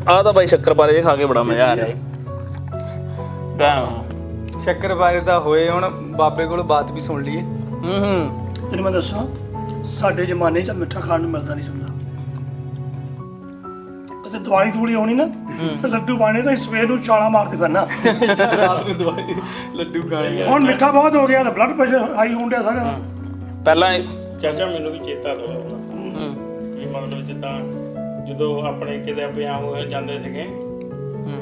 ਆ ਤਾਂ ਬਾਈ ਸ਼ੱਕਰਪਾਰੇ ਜੇ ਖਾ ਕੇ ਬੜਾ ਮਜ਼ਾ ਆ ਰਿਹਾ ਸ਼ੱਕਰਪਾਰੇ ਤਾਂ ਹੋਏ, ਹੁਣ ਬਾਬੇ ਕੋਲ ਬਾਤ ਵੀ ਸੁਣ ਲਈਏ। ਤੈਨੂੰ ਮੈਂ ਦੱਸਾਂ, ਸਾਡੇ ਜ਼ਮਾਨੇ 'ਚ ਮਿੱਠਾ ਖਾਣ ਨੂੰ ਮਿਲਦਾ ਨਹੀਂ ਸੀ ਹੁੰਦਾ। ਤੇ ਦਵਾਈ ਦੂੜੀ ਆਉਣੀ ਨਾ ਤੇ ਲੱਡੂ ਬਾਣੇ ਤਾਂ ਸਵੇਰ ਨੂੰ ਛਾਲਾ ਮਾਰਦੇ ਫਿਰਨਾ, ਰਾਤ ਨੂੰ ਦਵਾਈ ਲੱਡੂ ਖਾਣੇ। ਹੁਣ ਮਿੱਠਾ ਬਹੁਤ ਹੋ ਗਿਆ ਤੇ ਬਲੱਡ ਪ੍ਰੈਸ਼ਰ ਹਾਈ ਹੋਣ ਡਿਆ ਸਾਰਾ। ਪਹਿਲਾਂ ਚਾਚਾ ਮੈਨੂੰ ਵੀ ਚੇਤਾ ਦਵਾਇਆ ਇਹ ਮਤਲਬ ਜਿੱਦਾਂ ਜਦੋਂ ਆਪਣੇ ਕਿਤੇ ਵਿਆਹ ਹੋ ਜਾਂਦੇ ਸੀਗੇ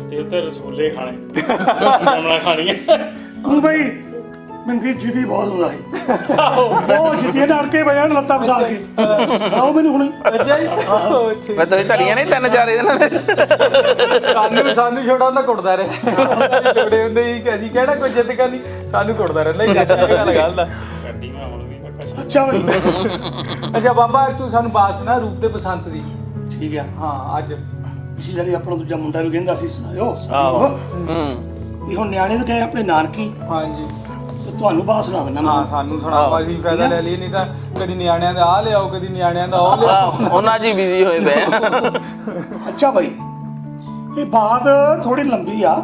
ਤੇ ਉੱਥੇ ਰਸਗੁੱਲੇ ਖਾਣੇ ਕਮਲਾ ਖਾਣੀਆਂ। ਤੂੰ ਬਈ ਮੈਨੂੰ ਜਿੱਦੀ ਬਹੁਤ ਹੁੰਦਾ ਸੀ, ਉਹ ਜਿੱਦੀ ਨਾਲ ਕੇ ਬਜਾਣ ਲੱਤਾਂ ਫਸਾ ਕੇ ਆਓ ਮੈਨੂੰ ਹੁਣੇ। ਅੱਛਾ ਜੀ, ਮੈਂ ਤੁਸੀਂ ਧੜੀਆਂ ਨਹੀਂ 3-4 ਦਿਨਾਂ ਦੇ ਸਾਨੂੰ ਛੋਟਾ ਹੁੰਦਾ ਕੁੱਟਦਾ ਰਿਹਾ। ਛੋਟੇ ਹੁੰਦੇ ਹੀ ਕਹੀ ਕਿਹੜਾ ਕੋਈ ਜਿੱਦ ਕਰਨੀ, ਸਾਨੂੰ ਕੁੱਟਦਾ ਰਹਿੰਦਾ ਹੀ ਗੱਲ ਦਾ। ਕਰਦੀ ਮੈਂ ਹੁਣ ਵੀ ਪੱਕਾ। ਅੱਛਾ ਬਈ, ਅੱਛਾ ਬਾਬਾ, ਤੂੰ ਸਾਨੂੰ ਬਾਤ ਸੁਣਾ ਰੂਪ ਦੇ ਬਸੰਤ ਦੀ। ਠੀਕ ਆ। ਹਾਂ, ਅੱਜ ਪਿਛਲੀ ਵਾਰੀ ਆਪਣਾ ਦੂਜਾ ਮੁੰਡਾ ਵੀ ਕਹਿੰਦਾ ਸੀ ਸੁਣਾਇਓ ਆਹੋ। ਵੀ ਹੁਣ ਨਿਆਣੇ ਤਾਂ ਗਏ ਆਪਣੇ ਨਾਨਕੀ, ਹਾਂਜੀ, ਤੇ ਤੁਹਾਨੂੰ ਬਾਤ ਸੁਣਾ ਦਿੰਦਾ ਹਾਂ ਮੈਂ। ਸਾਨੂੰ ਸੁਣਾ ਭਾਜੀ, ਫਾਇਦਾ ਲੈ ਲਈ, ਨਹੀਂ ਤਾਂ ਕਦੀ ਨਿਆਣਿਆਂ ਦਾ ਆ ਲਿਆਓ, ਕਦੀ ਨਿਆਣਿਆਂ ਦਾ ਉਹ ਲਿਆਓ। ਉਹਨਾਂ 'ਚ ਹੀ ਬਿਜ਼ੀ ਹੋਏ ਪਏ ਆ। ਅੱਛਾ ਭਾਈ, ਇਹ ਬਾਤ ਥੋੜੀ ਲੰਬੀ ਆ।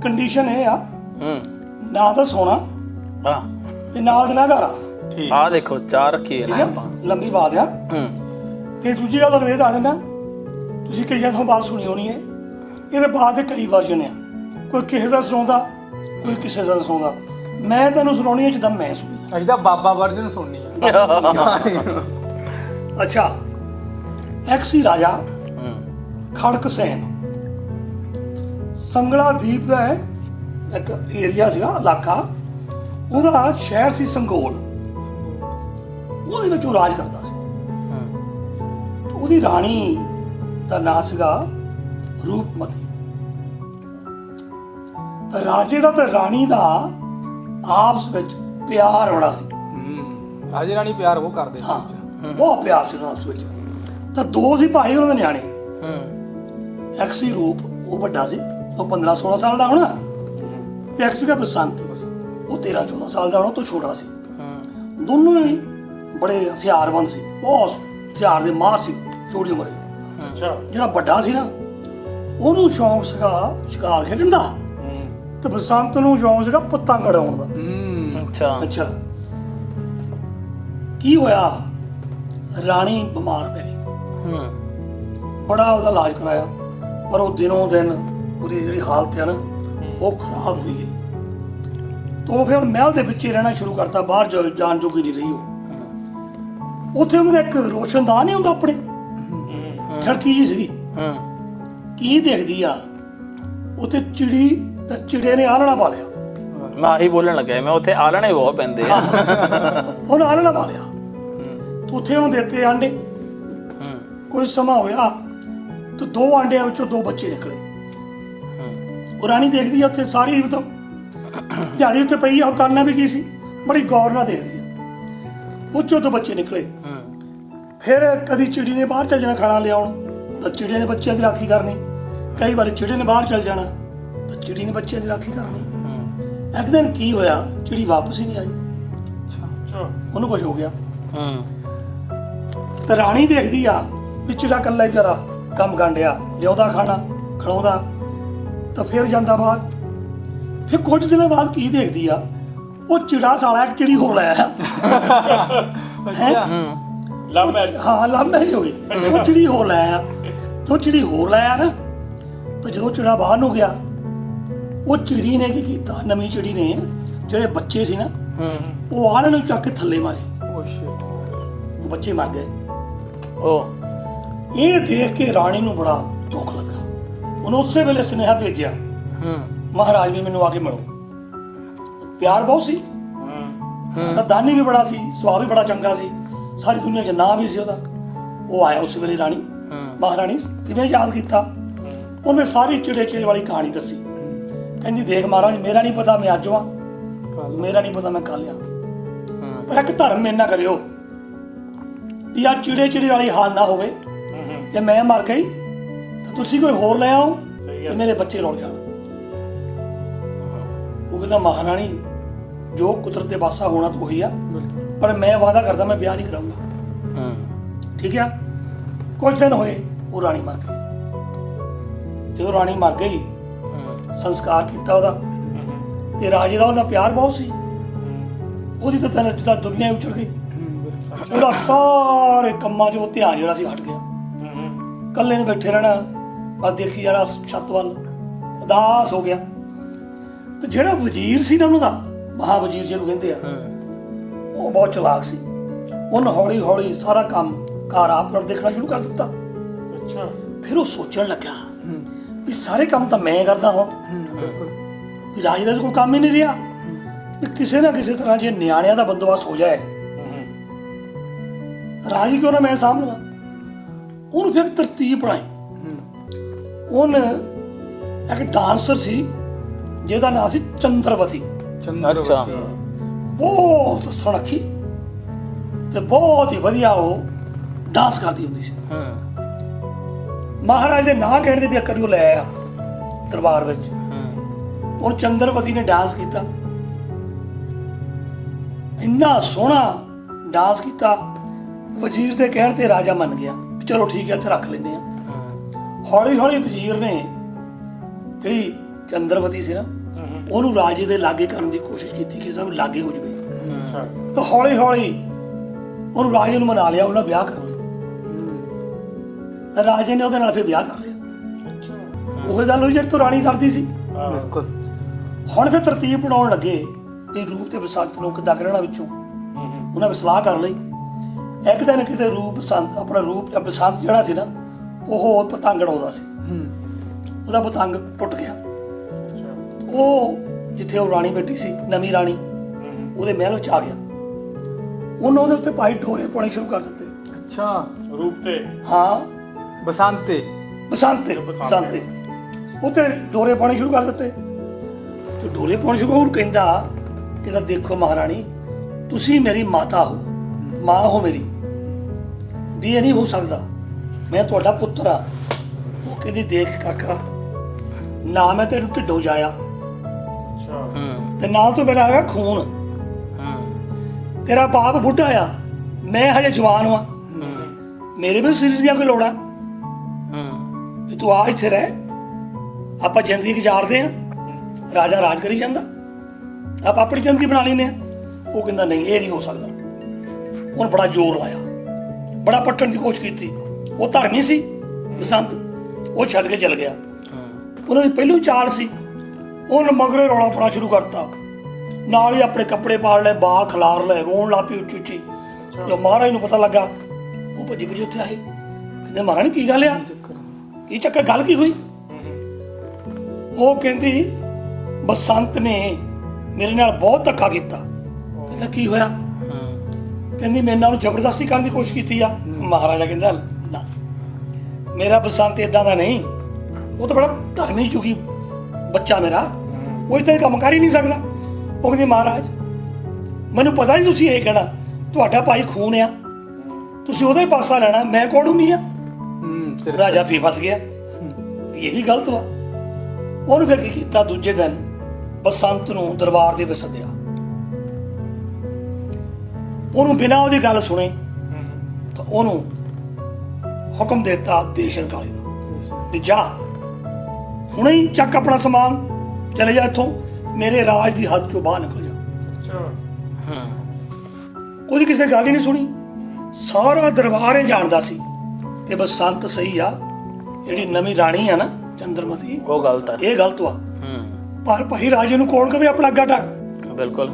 ਕੰਡੀਸ਼ਨ ਇਹ ਆ, ਨਾ ਤਾਂ ਸੋਨਾ ਹਾਂ, ਤੇ ਨਾਲ ਨਾ ਘਰ ਆ। ਠੀਕ, ਆ ਦੇਖੋ ਚਾਹ ਰੱਖੀ ਹੈ ਠੀਕ ਨਾ ਆ, ਆਪਾਂ। ਲੰਬੀ ਬਾਤ ਆ। ਤੇ ਦੂਜੀ ਗੱਲ ਤੁਹਾਨੂੰ ਇਹ ਦੱਸ ਦਿੰਦਾ, ਤੁਸੀਂ ਕਈਆਂ ਤੋਂ ਬਾਤ ਸੁਣੀ ਹੋਣੀ ਹੈ, ਇਹਦੇ ਬਾਅਦ ਦੇ ਕਈ ਵਰਜਨ ਆ। ਕੋਈ ਕਿਸੇ ਦਾ ਸੁਣਾਉਂਦਾ, ਕੋਈ ਕਿਸੇ ਦਾ ਸੁਣਾਉਂਦਾ। ਮੈਂ ਤੁਹਾਨੂੰ ਸੁਣਾਉਣੀ ਹੈ ਜਿੱਦਾਂ ਮੈਂ ਸੁਣੀ। ਅਸੀਂ ਤਾਂ ਬਾਬਾ ਵਰਜਨ ਸੁਣਨੀ ਆ। ਅੱਛਾ, ਇੱਕ ਸੀ ਰਾਜਾ ਖੜਕ ਸੈਨ, ਸੰਗਲਾ ਦੀਪ ਦਾ ਹੈ ਇੱਕ ਏਰੀਆ ਸੀਗਾ, ਇਲਾਕਾ। ਉਹਦਾ ਸ਼ਹਿਰ ਸੀ ਸੰਗੋਲ, ਉਹਦੇ ਵਿੱਚ ਉਹ ਰਾਜ ਕਰਦਾ ਸੀ। ਤੇ ਉਹਦੀ ਰਾਣੀ ਦਾ ਨਾਂ ਸੀਗਾ ਰੂਪਮਤੀ। ਰਾਜੇ ਦਾ ਤੇ ਰਾਣੀ ਦਾ ਆਪਸ ਵਿੱਚ ਪਿਆਰ ਬੜਾ ਸੀ। ਰਾਜੇ ਰਾਣੀ ਪਿਆਰ ਉਹ ਕਰਦੇ ਸੀ। ਹਾਂ, ਬਹੁਤ ਪਿਆਰ ਸੀ ਉਹਨਾਂ ਦਾ ਆਪਸ ਵਿੱਚ। ਤਾਂ ਦੋ ਸੀ ਭਾਈ ਉਹਨਾਂ ਦੇ ਨਿਆਣੇ। ਇੱਕ ਸੀ ਰੂਪ, ਉਹ ਵੱਡਾ ਸੀ, ਉਹ 15-16 ਸਾਲ ਦਾ ਹੋਣਾ। ਤੇ ਇੱਕ ਸੀਗਾ ਬਸੰਤ, ਉਹ 13-14 ਸਾਲ ਦਾ ਹੋਣਾ, ਉਹ ਤੋਂ ਛੋਟਾ ਸੀ। ਦੋਨੋਂ ਹੀ ਬੜੇ ਹਥਿਆਰਬੰਦ ਸੀ, ਬਹੁਤ ਹਥਿਆਰ ਦੇ ਮਾਹਰ ਸੀ ਛੋਟੀ ਉਮਰੇ। ਅੱਛਾ। ਜਿਹੜਾ ਵੱਡਾ ਸੀ ਨਾ, ਉਹਨੂੰ ਸ਼ੌਂਕ ਸੀਗਾ ਸ਼ਿਕਾਰ ਖੇਡਣ ਦਾ, ਤੇ ਬਸੰਤ ਨੂੰ ਸ਼ੌਂਕ ਸੀਗਾ ਪਤੰਗ ਉਡਾਉਣ ਦਾ। ਅੱਛਾ। ਅੱਛਾ, ਕੀ ਹੋਇਆ, ਰਾਣੀ ਬਿਮਾਰ ਪੈ ਗਈ। ਬੜਾ ਉਹਦਾ ਇਲਾਜ ਕਰਾਇਆ, ਪਰ ਉਹ ਦਿਨੋਂ ਦਿਨ ਉਹਦੀ ਜਿਹੜੀ ਹਾਲਤ ਹੈ ਨਾ, ਉਹ ਖਰਾਬ ਹੋਈ ਗਈ। ਤੋਂ ਫਿਰ ਮਹਿਲ ਦੇ ਵਿੱਚ ਹੀ ਰਹਿਣਾ ਸ਼ੁਰੂ ਕਰਤਾ, ਬਾਹਰ ਜਾਣ ਜੋਗੀ ਨਹੀਂ ਰਹੀ ਉਹ। ਉੱਥੇ ਉਹਦਾ ਇੱਕ ਰੋਸ਼ਨਦਾਨ ਨਹੀਂ ਹੁੰਦਾ ਆਪਣੇ, ਖੜਕੀ ਜੀ ਸੀਗੀ। ਕੀ ਦੇਖਦੀ ਆ ਉੱਥੇ ਚਿੜੀ, ਤੇ ਚਿੜੇ ਨੇ ਆਲਣਾ ਪਾ ਲਿਆ। ਮੈਂ ਆਹੀ ਬੋਲਣ ਲੱਗਿਆ, ਮੈਂ ਉੱਥੇ ਆਲਣੇ ਬਹੁਤ ਪੈਂਦੇ ਆ। ਉਹਨੇ ਆਲਣਾ ਪਾ ਲਿਆ, ਤੇ ਉੱਥੇ ਉਹਨੂੰ ਦਿੱਤੇ ਆਂਡੇ। ਕੁਝ ਸਮਾਂ ਹੋਇਆ ਤੇ 2 ਆਂਡਿਆਂ ਵਿੱਚੋਂ 2 ਬੱਚੇ ਨਿਕਲੇ। ਉਹ ਰਾਣੀ ਦੇਖਦੀ ਆ ਉੱਥੇ, ਸਾਰੀ ਮਤਲਬ ਦਿਹਾੜੀ ਉੱਤੇ ਪਈ ਆ, ਉਹ ਕਰਨਾ ਵੀ ਕੀ ਸੀ, ਬੜੀ ਗੌਰ ਨਾਲ ਦੇਖਦੀ ਆ। ਉਹ 'ਚੋਂ 2 ਬੱਚੇ ਨਿਕਲੇ। ਫਿਰ ਕਦੀ ਚਿੜੀ ਨੇ ਬਾਹਰ ਚੱਲ ਜਾਣਾ ਖਾਣਾ ਲਿਆਉਣ, ਤਾਂ ਚਿੜੀ ਨੇ ਬੱਚਿਆਂ ਦੀ ਰਾਖੀ ਕਰਨੀ। ਕਈ ਵਾਰ ਚਿੜੀ ਨੇ ਬਾਹਰ ਚੱਲ ਜਾਣਾ, ਤਾਂ ਚਿੜੀ ਨੇ ਬੱਚਿਆਂ ਦੀ ਰਾਖੀ ਕਰਨੀ। ਇੱਕ ਦਿਨ ਕੀ ਹੋਇਆ, ਚਿੜੀ ਵਾਪਸ ਹੀ ਨਹੀਂ ਆਈ। ਉਹਨੂੰ ਕੁਝ ਹੋ ਗਿਆ। ਤੇ ਰਾਣੀ ਦੇਖਦੀ ਆ ਵੀ ਚਿੜਾ ਇਕੱਲਾ ਹੀ ਵਿਚਾਰਾ ਕੰਮ ਗਾਂਡਿਆ, ਲਿਆਉਂਦਾ ਖਾਣਾ, ਖਿਲਾਉਂਦਾ, ਤਾਂ ਫਿਰ ਜਾਂਦਾ ਬਾਹਰ। ਫਿਰ ਕੁਝ ਦਿਨਾਂ ਬਾਅਦ ਕੀ ਦੇਖਦੀ ਆ, ਉਹ ਚਿੜਾ ਸਾਲਾ ਇੱਕ ਚਿੜੀ ਹੋਰ ਲੈ ਆਇਆ। Love marriage. ਹਾਂ, ਲਵ ਮੈਰਿਜ ਹੋ ਗਈ। ਉਹ ਚਿੜੀ ਹੋਰ ਲੈ ਆਇਆ। ਜੋ ਚਿੜੀ ਹੋਰ ਲੈ ਆਇਆ ਨਾ, ਤਾਂ ਜਦੋਂ ਚਿੜਾ ਬਾਹਰ ਨੂੰ ਗਿਆ, ਉਹ ਚਿੜੀ ਨੇ ਕੀ ਕੀਤਾ, ਨਵੀਂ ਚਿੜੀ ਨੇ ਜਿਹੜੇ ਬੱਚੇ ਸੀ ਨਾ, ਉਹ ਆਲ੍ਹਣੇ ਨੂੰ ਚੱਕ ਕੇ ਥੱਲੇ ਮਾਰੇ। ਉਹ ਬੱਚੇ ਮਰ ਗਏ। ਇਹ ਦੇਖ ਕੇ ਰਾਣੀ ਨੂੰ ਬੜਾ ਦੁੱਖ ਲੱਗਾ। ਉਹਨੇ ਉਸੇ ਵੇਲੇ ਸੁਨੇਹਾ ਭੇਜਿਆ, ਮਹਾਰਾਜ ਵੀ ਮੈਨੂੰ ਆ ਕੇ ਮਿਲੋ। ਪਿਆਰ ਬਹੁਤ ਸੀ, ਦਾਨੀ ਵੀ ਬੜਾ ਸੀ, ਸੁਭਾਅ ਵੀ ਬੜਾ ਚੰਗਾ ਸੀ, ਸਾਰੀ ਦੁਨੀਆ 'ਚ ਨਾਂ ਵੀ ਸੀ ਉਹਦਾ। ਉਹ ਆਇਆ ਉਸ ਵੇਲੇ। ਰਾਣੀ ਮਹਾਰਾਣੀ ਕਿਵੇਂ ਯਾਦ ਕੀਤਾ, ਉਹਨੇ ਸਾਰੀ ਚਿੜੇ ਵਾਲੀ ਕਹਾਣੀ ਦੱਸੀ। ਕਹਿੰਦੀ ਦੇਖ ਮਹਾਰਾਜ, ਮੇਰਾ ਨਹੀਂ ਪਤਾ ਮੈਂ ਅੱਜ ਆ, ਮੇਰਾ ਨਹੀਂ ਪਤਾ ਮੈਂ ਕੱਲ੍ਹ ਆ, ਪਰ ਇੱਕ ਧਰਮ ਮੇਰੇ ਨਾਲ ਕਰਿਓ ਵੀ ਆ ਚਿੜੇ ਵਾਲੀ ਹਾਲ ਨਾ ਹੋਵੇ। ਜੇ ਮੈਂ ਮਰ ਗਈ ਤਾਂ ਤੁਸੀਂ ਕੋਈ ਹੋਰ ਲੈ ਆਓ ਤੇ ਮੇਰੇ ਬੱਚੇ ਰੁਲ ਜਾਣ। ਉਹ ਕਹਿੰਦਾ ਮਹਾਰਾਣੀ, ਜੋ ਕੁਦਰਤ ਦੇ ਵਾਸਾ ਹੋਣਾ ਤਾਂ ਉਹੀ ਆ, ਪਰ ਮੈਂ ਵਾਅਦਾ ਕਰਦਾ ਮੈਂ ਵਿਆਹ ਨਹੀਂ ਕਰਾਉਂਗਾ। ਠੀਕ ਆ। ਕੁਝ ਦਿਨ ਹੋਏ, ਉਹ ਰਾਣੀ ਮਰ ਗਈ। ਜਦੋਂ ਰਾਣੀ ਮਰ ਗਈ, ਸੰਸਕਾਰ ਕੀਤਾ ਉਹਦਾ, ਤੇ ਰਾਜੇ ਦਾ ਉਹਨਾਂ ਪਿਆਰ ਬਹੁਤ ਸੀ। ਉਹਦੀ ਤਾਂ ਜਿੱਦਾਂ ਦੁਨੀਆ ਹੀ ਉਜੜ ਗਈ, ਉਹਦਾ ਸਾਰੇ ਕੰਮਾਂ 'ਚ ਉਹ ਧਿਆਨ ਜਿਹੜਾ ਸੀ ਹਟ ਗਿਆ। ਇਕੱਲੇ ਨੇ ਬੈਠੇ ਰਹਿਣਾ, ਬਸ ਦੇਖੀ ਜਾਣਾ ਛੱਤ ਵੱਲ, ਉਦਾਸ ਹੋ ਗਿਆ। ਤੇ ਜਿਹੜਾ ਵਜ਼ੀਰ ਸੀ ਨਾ ਉਹਨਾਂ ਦਾ, ਮਹਾ ਵਜ਼ੀਰ ਜਿਹਨੂੰ ਕਹਿੰਦੇ ਆ, ਉਹ ਬਹੁਤ ਚਲਾਕ ਸੀ। ਉਹਨੇ ਹੌਲੀ ਹੌਲੀ ਸਾਰਾ ਕੰਮ ਕਾਰ ਆਪ ਨਾਲ ਦੇਖਣਾ ਸ਼ੁਰੂ ਕਰ ਦਿੱਤਾ। ਅੱਛਾ। ਫਿਰ ਉਹ ਸੋਚਣ ਲੱਗਾ ਵੀ ਸਾਰੇ ਕੰਮ ਤਾਂ ਮੈਂ ਕਰਦਾ ਹਾਂ, ਵੀ ਰਾਜ ਦਾ ਤਾਂ ਕੋਈ ਕੰਮ ਹੀ ਨਹੀਂ ਰਿਹਾ, ਵੀ ਕਿਸੇ ਨਾ ਕਿਸੇ ਤਰ੍ਹਾਂ ਜੇ ਨਿਆਣਿਆਂ ਦਾ ਬੰਦੋਬਸਤ ਹੋ ਜਾਏ, ਰਾਜ ਕਿਉਂ ਨਾ ਮੈਂ ਸਾਂਭਣਾ। ਉਹਨੂੰ ਫਿਰ ਤਰਤੀਬ ਬਣਾਈ। ਉਹਨੇ ਇੱਕ ਡਾਂਸਰ ਸੀ ਜਿਹਦਾ ਨਾਮ ਸੀ ਚੰਦਰਵਤੀ। ਅੱਛਾ। ਬਹੁਤ ਸੁਣਖੀ ਤੇ ਬਹੁਤ ਹੀ ਵਧੀਆ ਉਹ ਡਾਂਸ ਕਰਦੀ ਹੁੰਦੀ ਸੀ। ਮਹਾਰਾਜ ਦੇ ਨਾਂ ਕਹਿਣ ਦੇ ਵੀ ਕਰੀ ਉਹ ਲੈ ਆਇਆ ਦਰਬਾਰ ਵਿੱਚ। ਉਹ ਚੰਦਰਵਤੀ ਨੇ ਡਾਂਸ ਕੀਤਾ, ਇੰਨਾ ਸੋਹਣਾ ਡਾਂਸ ਕੀਤਾ। ਵਜ਼ੀਰ ਦੇ ਕਹਿਣ ਤੇ ਰਾਜਾ ਮੰਨ ਗਿਆ, ਚਲੋ ਠੀਕ ਹੈ ਇੱਥੇ ਰੱਖ ਲੈਂਦੇ ਆ। ਹੌਲੀ ਹੌਲੀ ਵਜ਼ੀਰ ਨੇ ਜਿਹੜੀ ਚੰਦਰਵਤੀ ਸੀ ਨਾ, ਉਹਨੂੰ ਰਾਜੇ ਦੇ ਲਾਗੇ ਕਰਨ ਦੀ ਕੋਸ਼ਿਸ਼ ਕੀਤੀ ਕਿ ਸਭ ਲਾਗੇ ਹੋ ਜਾਵੇ। ਤਾਂ ਹੌਲੀ ਹੌਲੀ ਉਹਨੂੰ ਰਾਜੇ ਨੂੰ ਮਨਾ ਲਿਆ, ਉਹਨਾਂ ਵਿਆਹ ਕਰਾ ਲਿਆ। ਰਾਜੇ ਨੇ ਉਹਦੇ ਨਾਲ ਫਿਰ ਵਿਆਹ ਕਰ ਲਿਆ। ਉਹ ਗੱਲ ਹੋਈ ਜਿਹੜੀ ਤੋਂ ਰਾਣੀ ਕਰਦੀ ਸੀ। ਬਿਲਕੁਲ। ਹੁਣ ਫਿਰ ਤਰਤੀਬ ਬਣਾਉਣ ਲੱਗੇ ਕਿ ਰੂਪ ਤੇ ਬਸੰਤ ਨੂੰ ਕਿੱਦਾਂ ਕੱਢਣਾ ਵਿੱਚੋਂ। ਉਹਨਾਂ ਨੇ ਸਲਾਹ ਕਰ ਲਈ। ਇੱਕ ਦਿਨ ਕਿਤੇ ਆਪਣਾ ਰੂਪ ਬਸੰਤ ਜਿਹੜਾ ਸੀ ਨਾ, ਉਹ ਪਤੰਗ ਉਡਾਉਂਦਾ ਸੀ। ਉਹਦਾ ਪਤੰਗ ਟੁੱਟ ਗਿਆ। ਉਹ ਜਿੱਥੇ ਉਹ ਰਾਣੀ ਬੈਠੀ ਸੀ, ਨਵੀਂ ਰਾਣੀ, ਉਹਦੇ ਮਹਿਲ ਵਿੱਚ ਆ ਗਿਆ। ਉਹਨੇ ਉਹਦੇ ਉੱਤੇ ਭਾਈ ਡੋਰੇ ਪਾਉਣੇ ਸ਼ੁਰੂ ਕਰ ਦਿੱਤੇ। ਅੱਛਾ। ਰੂਪ ਤੇ? ਹਾਂ, ਬਸੰਤੇ। ਬਸੰਤੇ ਉੱਤੇ ਡੋਰੇ ਪਾਉਣੇ ਸ਼ੁਰੂ ਕਰ ਦਿੱਤੇ। ਤੇ ਡੋਰੇ ਪਾਉਣੇ ਸ਼ੁਰੂ ਉਹ ਕਹਿੰਦਾ ਦੇਖੋ ਮਹਾਰਾਣੀ, ਤੁਸੀਂ ਮੇਰੀ ਮਾਤਾ ਹੋ, ਮਾਂ ਹੋ ਮੇਰੀ, ਵੀ ਇਹ ਨਹੀਂ ਹੋ ਸਕਦਾ, ਮੈਂ ਤੁਹਾਡਾ ਪੁੱਤਰ ਆ। ਉਹ ਕਹਿੰਦੀ ਦੇਖ ਕਾਕਾ, ਨਾ ਮੈਂ ਤੈਨੂੰ ਢਿੱਡੋਂ ਜਾਇਆ, ਤੇ ਨਾਲ ਤੋਂ ਮੇਰਾ ਹੈਗਾ ਖੂਨ। ਤੇਰਾ ਬਾਪ ਬੁੱਢਾ ਆ, ਮੈਂ ਹਜੇ ਜਵਾਨ ਵਾਂ, ਮੇਰੇ ਵੀ ਸਰੀਰ ਦੀਆਂ ਕੋਈ ਲੋੜਾਂ, ਵੀ ਤੂੰ ਆ ਇੱਥੇ ਰਹਿ, ਆਪਾਂ ਜ਼ਿੰਦਗੀ ਗੁਜ਼ਾਰਦੇ ਆ। ਰਾਜਾ ਰਾਜ ਕਰੀ ਜਾਂਦਾ, ਆਪਾਂ ਆਪਣੀ ਜ਼ਿੰਦਗੀ ਬਣਾ ਲੈਂਦੇ ਆ। ਉਹ ਕਹਿੰਦਾ ਨਹੀਂ, ਇਹ ਨਹੀਂ ਹੋ ਸਕਦਾ। ਉਹਨੇ ਬੜਾ ਜ਼ੋਰ ਲਾਇਆ, ਬੜਾ ਪੱਟਣ ਦੀ ਕੋਸ਼ਿਸ਼ ਕੀਤੀ। ਉਹ ਧਰਮੀ ਸੀ ਬਸੰਤ, ਉਹ ਛੱਡ ਕੇ ਚਲ ਗਿਆ। ਉਹਨਾਂ ਦੀ ਪਹਿਲੀ ਚਾਲ ਸੀ, ਉਹਨੇ ਮਗਰੇ ਰੌਲਾ ਪਾਉਣਾ ਸ਼ੁਰੂ ਕਰਤਾ, ਨਾਲ ਹੀ ਆਪਣੇ ਕੱਪੜੇ ਪਾੜ ਲਏ, ਬਾਲ ਖਿਲਾਰ ਲਏ, ਰੋਣ ਲੱਗ ਪਈ ਉੱਚੀ ਉੱਚੀ। ਜਦੋਂ ਮਹਾਰਾਜ ਨੂੰ ਪਤਾ ਲੱਗਾ, ਉਹ ਭੱਜੀ ਭੱਜੀ ਉੱਥੇ ਆਏ। ਕਹਿੰਦੇ ਮਹਾਰਾਣੀ ਕੀ ਗੱਲ ਆ, ਕੀ ਚੱਕਰ, ਗੱਲ ਕੀ ਹੋਈ? ਉਹ ਕਹਿੰਦੀ ਬਸੰਤ ਨੇ ਮੇਰੇ ਨਾਲ ਬਹੁਤ ਧੱਕਾ ਕੀਤਾ। ਕਹਿੰਦਾ ਕੀ ਹੋਇਆ? ਕਹਿੰਦੀ ਮੇਰੇ ਨਾਲ ਜ਼ਬਰਦਸਤੀ ਕਰਨ ਦੀ ਕੋਸ਼ਿਸ਼ ਕੀਤੀ ਆ। ਮਹਾਰਾਜਾ ਕਹਿੰਦਾ ਨਾ, ਮੇਰਾ ਬਸੰਤ ਇਦਾਂ ਦਾ ਨਹੀਂ, ਉਹ ਤਾਂ ਬੜਾ ਧਰਮੀ ਚੁੱਕੀ ਬੱਚਾ ਮੇਰਾ, ਉਹ ਇਦਾਂ ਕੰਮ ਕਰ ਹੀ ਨਹੀਂ ਸਕਦਾ। ਉਹ ਕਹਿੰਦੀ ਮਹਾਰਾਜ ਮੈਨੂੰ ਪਤਾ ਨਹੀਂ ਤੁਸੀਂ ਇਹ ਕਹਿਣਾ, ਤੁਹਾਡਾ ਭਾਈ ਖੂਨ ਆ, ਤੁਸੀਂ ਉਹਦਾ ਹੀ ਪਾਸਾ ਲੈਣਾ, ਮੈਂ ਕੌਣ ਹੁੰਦੀ ਆ? ਰਾਜਾ ਵੀ ਫਸ ਗਿਆ, ਇਹ ਵੀ ਗਲਤ ਵਾ। ਉਹਨੂੰ ਫਿਰ ਕੀ ਕੀਤਾ, ਦੂਜੇ ਦਿਨ ਬਸੰਤ ਨੂੰ ਦਰਬਾਰ ਦੇ ਵਿੱਚ ਸੱਦਿਆ। ਉਹਨੂੰ ਬਿਨਾਂ ਉਹਦੀ ਗੱਲ ਸੁਣੇ ਤਾਂ ਉਹਨੂੰ ਹੁਕਮ ਦਿੱਤਾ ਦੇਸ਼ਨ ਕਾਲੇ ਦਾ, ਵੀ ਜਾ ਹੁਣੇ ਹੀ ਚੱਕ ਆਪਣਾ ਸਮਾਨ, ਚਲੇ ਜਾ ਇੱਥੋਂ, ਮੇਰੇ ਰਾਜ ਦੀ ਹੱਦ ਚੋਂ ਬਾਹਰ ਨਿਕਲ ਜਾ। ਉਹਦੀ ਕਿਸੇ ਗੱਲ ਹੀ ਨਹੀਂ ਸੁਣੀ। ਸਾਰਾ ਦਰਬਾਰ ਇਹ ਜਾਣਦਾ ਸੀ ਕਿ ਬਸੰਤ ਸਹੀ ਆ, ਜਿਹੜੀ ਨਵੀਂ ਰਾਣੀ ਆ ਨਾ ਚੰਦਰਮਤੀ, ਉਹ ਗਲਤ ਹੈ, ਇਹ ਗਲਤ ਵਾ। ਪਰ ਭਾਈ ਰਾਜੇ ਨੂੰ ਕੌਣ ਕਵੇ ਆਪਣਾ ਅੱਗਾ ਢੱਕ। ਬਿਲਕੁਲ।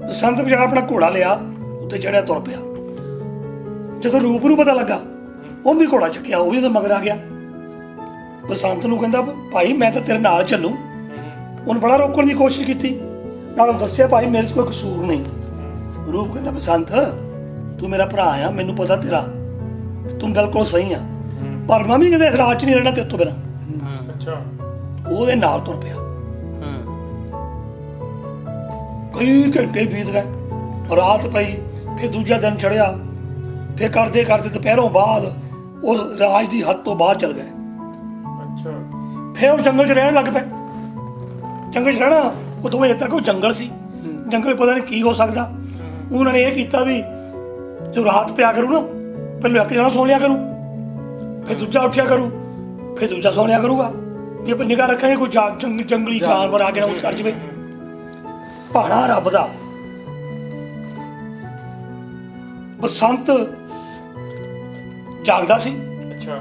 ਬਸੰਤ ਵਿਚਾਰਾ ਆਪਣਾ ਘੋੜਾ ਲਿਆ, ਉੱਤੇ ਚੜਿਆ, ਤੁਰ ਪਿਆ। ਜਦੋਂ ਰੂਪ ਨੂੰ ਪਤਾ ਲੱਗਾ, ਉਹ ਵੀ ਘੋੜਾ ਚੱਕਿਆ, ਉਹ ਵੀ ਉਹਦੇ ਮਗਰ ਆ ਗਿਆ। ਬਸੰਤ ਨੂੰ ਕਹਿੰਦਾ ਭਾਈ ਮੈਂ ਤਾਂ ਤੇਰੇ ਨਾਲ ਚੱਲੂ। ਉਹਨੇ ਬੜਾ ਰੋਕਣ ਦੀ ਕੋਸ਼ਿਸ਼ ਕੀਤੀ, ਨਾਲ ਦੱਸਿਆ ਭਾਈ ਮੇਰੇ 'ਚ ਕੋਈ ਕਸੂਰ ਨਹੀਂ। ਰੂਪ ਕਹਿੰਦਾ ਬਸੰਤ ਤੂੰ ਮੇਰਾ ਭਰਾ ਆ, ਮੈਨੂੰ ਪਤਾ ਤੇਰਾ, ਤੂੰ ਬਿਲਕੁਲ ਸਹੀ ਆ, ਪਰ ਮੈਂ ਵੀ ਕਦੇ ਇਸ ਰਾਜ 'ਚ ਨਹੀਂ ਰਹਿਣਾ ਤੇਰੇ ਤੋਂ ਬਿਨਾਂ। ਉਹਦੇ ਨਾਲ ਤੁਰ ਪਿਆ। ਕਈ ਘੰਟੇ ਬੀਤ ਗਏ, ਰਾਤ ਪਈ, ਫਿਰ ਦੂਜਾ ਦਿਨ ਚੜਿਆ, ਫਿਰ ਕਰਦੇ ਕਰਦੇ ਦੁਪਹਿਰੋਂ ਬਾਅਦ ਉਹ ਰਾਜ ਦੀ ਹੱਦ ਤੋਂ ਬਾਹਰ ਚਲ ਗਏ। ਫਿਰ ਉਹ ਜੰਗਲ 'ਚ ਰਹਿਣ ਲੱਗ ਪਏ। ਜੰਗਲ 'ਚ ਰਹਿਣਾ, ਉਹ ਦੋਵੇਂ ਤੱਕ ਉਹ ਜੰਗਲ ਸੀ, ਜੰਗਲ ਪਤਾ ਨਹੀਂ ਕੀ ਹੋ ਸਕਦਾ। ਉਹਨਾਂ ਨੇ ਇਹ ਕੀਤਾ ਵੀ ਜੋ ਰਾਤ ਪਿਆ ਕਰੂ ਨਾ, ਪਹਿਲਾਂ ਇੱਕ ਜਣਾ ਸੌ ਲਿਆ ਕਰੂ, ਫਿਰ ਦੂਜਾ ਉੱਠਿਆ ਕਰੂ, ਫਿਰ ਦੂਜਾ ਸੌ ਲਿਆ ਕਰੂਗਾ ਜੇ ਆਪਾਂ ਨਿਗਾਹ ਰੱਖਾਂਗੇ ਕੋਈ ਜੰਗਲੀ ਜਾਨਵਰ ਆ ਕੇ ਨਾ ਕੁਛ ਕਰ ਜਵੇ। ਭਾਣਾ ਰੱਬ ਦਾ ਬਸੰਤ ਜਾਗਦਾ ਸੀ ਅੱਛਾ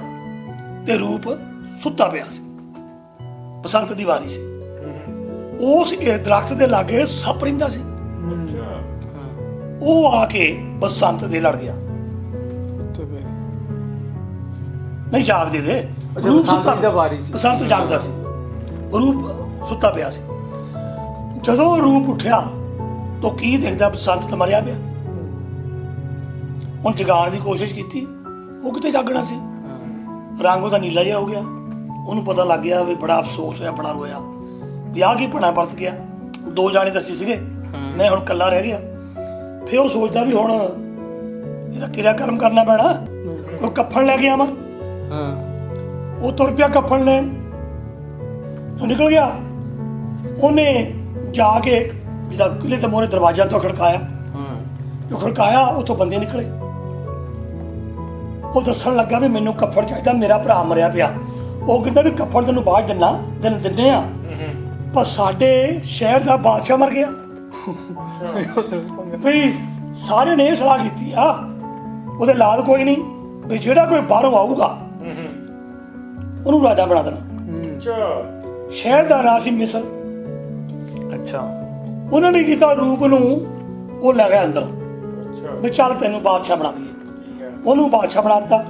ਤੇ ਰੂਪ ਸੁੱਤਾ ਪਿਆ ਸੀ। ਬਸੰਤ ਦੀ ਵਾਰੀ ਸੀ। ਉਸ ਦਰਖਤ ਦੇ ਲਾਗੇ ਸੱਪ ਰਹਿੰਦਾ ਸੀ। ਅੱਛਾ ਉਹ ਆ ਕੇ ਬਸੰਤ ਦੇ ਲੜ ਗਿਆ। ਨਹੀਂ ਜਾਗਦੇ ਦੇ ਰੂਪ ਸੁੱਤਾ ਦੀ ਵਾਰੀ ਸੀ। ਬਸੰਤ ਜਾਗਦਾ ਸੀ, ਰੂਪ ਸੁੱਤਾ ਪਿਆ ਸੀ। ਜਦੋਂ ਰੂਪ ਉੱਠਿਆ ਤਾਂ ਕੀ ਦੇਖਦਾ ਬਸੰਤ ਤਾਂ ਮਰਿਆ ਪਿਆ। ਹੁਣ ਜਗਾਉਣ ਦੀ ਕੋਸ਼ਿਸ਼ ਕੀਤੀ, ਉਹ ਕਿਤੇ ਜਾਗਣਾ ਸੀ। ਰੰਗ ਉਹਦਾ ਨੀਲਾ ਜਿਹਾ ਹੋ ਗਿਆ। ਉਹਨੂੰ ਪਤਾ ਲੱਗ ਗਿਆ ਵੀ ਬੜਾ ਅਫਸੋਸ ਹੋਇਆ, ਬੜਾ ਰੋਇਆ ਵੀ ਆਹ ਕੀ ਭਣਾ ਵਰਤ ਗਿਆ। 2 ਜਾਣੇ ਦੱਸੀ ਸੀਗੇ, ਮੈਂ ਹੁਣ ਇਕੱਲਾ ਰਹਿ ਗਿਆ। ਫਿਰ ਉਹ ਸੋਚਦਾ ਵੀ ਹੁਣ ਇਹਦਾ ਕਿਰਿਆ ਕਰਮ ਕਰਨਾ ਪੈਣਾ, ਉਹ ਕੱਫਣ ਲੈ ਕੇ ਆਵਾਂ। ਉਹ ਤੁਰ ਪਿਆ ਕੱਫਣ ਲੈਣ, ਉਹ ਨਿਕਲ ਗਿਆ। ਉਹਨੇ ਜਾ ਕੇ ਜਿਹੜਾ ਕਿਲੇ ਦੇ ਮੋਹਰੇ ਦਰਵਾਜ਼ਾ ਤੋਂ ਖੜਕਾਇਆ, ਜੋ ਖੜਕਾਇਆ ਉੱਥੋਂ ਬੰਦੇ ਨਿਕਲੇ। ਉਹ ਦੱਸਣ ਲੱਗਾ ਵੀ ਮੈਨੂੰ ਕੱਫੜ ਚਾਹੀਦਾ, ਮੇਰਾ ਭਰਾ ਮਰਿਆ ਪਿਆ। ਉਹ ਕਹਿੰਦਾ ਵੀ ਕੱਫੜ ਤੈਨੂੰ ਬਾਅਦ ਦਿੰਦੇ ਆ, ਪਰ ਸਾਡੇ ਸ਼ਹਿਰ ਦਾ ਬਾਦਸ਼ਾਹ ਮਰ ਗਿਆ। ਵੀ ਸਾਰਿਆਂ ਨੇ ਇਹ ਸਲਾਹ ਕੀਤੀ ਆ, ਉਹਦੇ ਲਾਲ ਕੋਈ ਨਹੀਂ, ਵੀ ਜਿਹੜਾ ਕੋਈ ਬਾਹਰੋਂ ਆਊਗਾ ਉਹਨੂੰ ਰਾਜਾ ਬਣਾ ਦੇਣਾ। ਅੱਛਾ ਸ਼ਹਿਰ ਦਾ ਨਾਂ ਸੀ ਮਿਸਰ। ਅੱਛਾ ਉਹਨਾਂ ਨੇ ਕੀਤਾ, ਰੂਪ ਨੂੰ ਉਹ ਲੈ ਗਿਆ ਅੰਦਰ ਅੱਛਾ ਵੀ ਚੱਲ ਤੈਨੂੰ ਬਾਦਸ਼ਾਹ ਬਣਾ ਦਈਏ। ਠੀਕ ਹੈ ਉਹਨੂੰ ਬਾਦਸ਼ਾਹ ਬਣਾ ਦਿੱਤਾ।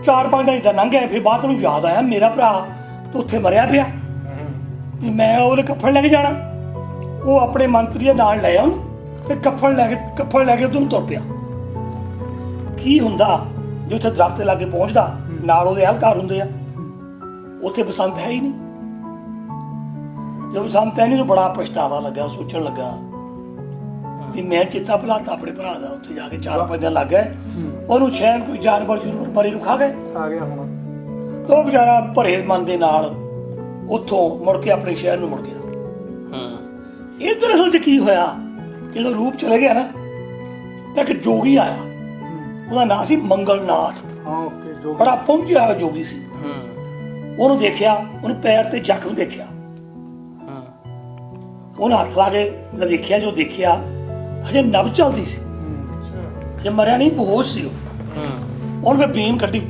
4-5 ਦਿਨ ਇੱਦਾਂ ਲੰਘ ਗਏ। ਫਿਰ ਬਾਅਦ ਨੂੰ ਯਾਦ ਆਇਆ ਮੇਰਾ ਭਰਾ ਤਾਂ ਉੱਥੇ ਮਰਿਆ ਪਿਆ, ਵੀ ਮੈਂ ਉਹਦੇ ਕੱਫਣ ਲੈ ਕੇ ਜਾਣਾ। ਉਹ ਆਪਣੇ ਮੰਤਰੀ ਦੇ ਨਾਲ ਲੈ ਆਉਣ ਤੇ ਕੱਫਣ ਲੈ ਕੇ ਉਹਨੂੰ ਤੁਰ ਪਿਆ। ਕੀ ਹੁੰਦਾ ਜੇ ਉੱਥੇ ਦਰਖਤ ਦੇ ਲਾਗੇ ਪਹੁੰਚਦਾ, ਨਾਲ ਉਹਦੇ ਅਹਲਕਾਰ ਹੁੰਦੇ ਆ, ਉੱਥੇ ਬਸੰਤ ਹੈ ਹੀ ਨਹੀਂ। ਜਦੋਂ ਬਸੰਤ ਹੈ ਨਹੀਂ ਤਾਂ ਬੜਾ ਪਛਤਾਵਾ ਲੱਗਾ, ਸੋਚਣ ਲੱਗਾ ਵੀ ਮੈਂ ਚੇਤਾ ਭੁਲਾਤਾ ਆਪਣੇ ਭਰਾ ਦਾ। ਉੱਥੇ ਜਾ ਕੇ 4-5 ਦਿਨ ਲੱਗ ਗਏ। ਉਹਨੂੰ ਸ਼ਾਇਦ ਕੋਈ ਜਾਨਵਰ ਜਰੂਰ ਮਰੇ ਨੂੰ ਖਾ ਗਏ। ਆ ਗਿਆ ਹੁਣ। ਉਹ ਵਿਚਾਰਾ ਭਰੇ ਮਨ ਦੇ ਨਾਲ ਉੱਥੋਂ ਮੁੜ ਕੇ ਆਪਣੇ ਸ਼ਹਿਰ ਨੂੰ ਮੁੜ ਗਿਆ। ਇੱਧਰ ਅਸਲ 'ਚ ਕੀ ਹੋਇਆ, ਜਦੋਂ ਰੂਪ ਚਲੇ ਗਿਆ ਨਾ ਤਾਂ ਇੱਕ ਜੋਗੀ ਆਇਆ। ਉਹਦਾ ਨਾਂ ਸੀ ਮੰਗਲਨਾਥ। ਹਾਂ ਓਕੇ ਜੋ ਬੜਾ ਪਹੁੰਚਿਆ ਹੋਇਆ ਜੋਗੀ ਸੀ। ਉਹਨੂੰ ਦੇਖਿਆ, ਉਹਨੇ ਪੈਰ ਤੇ ਜ਼ਖਮ ਦੇਖਿਆ। ਉਹਨੇ ਹੱਥ ਲਾ ਕੇ ਦੇਖਿਆ, ਜੋ ਦੇਖਿਆ ਹਜੇ ਨਬਜ਼ ਚੱਲਦੀ ਸੀ, ਹਜੇ ਮਰਿਆ ਨਹੀਂ, ਬੇਹੋਸ਼ ਸੀ ਉਹ। ਉਹਨੇ ਫਿਰ ਬੀਨ ਕੱਢੀ,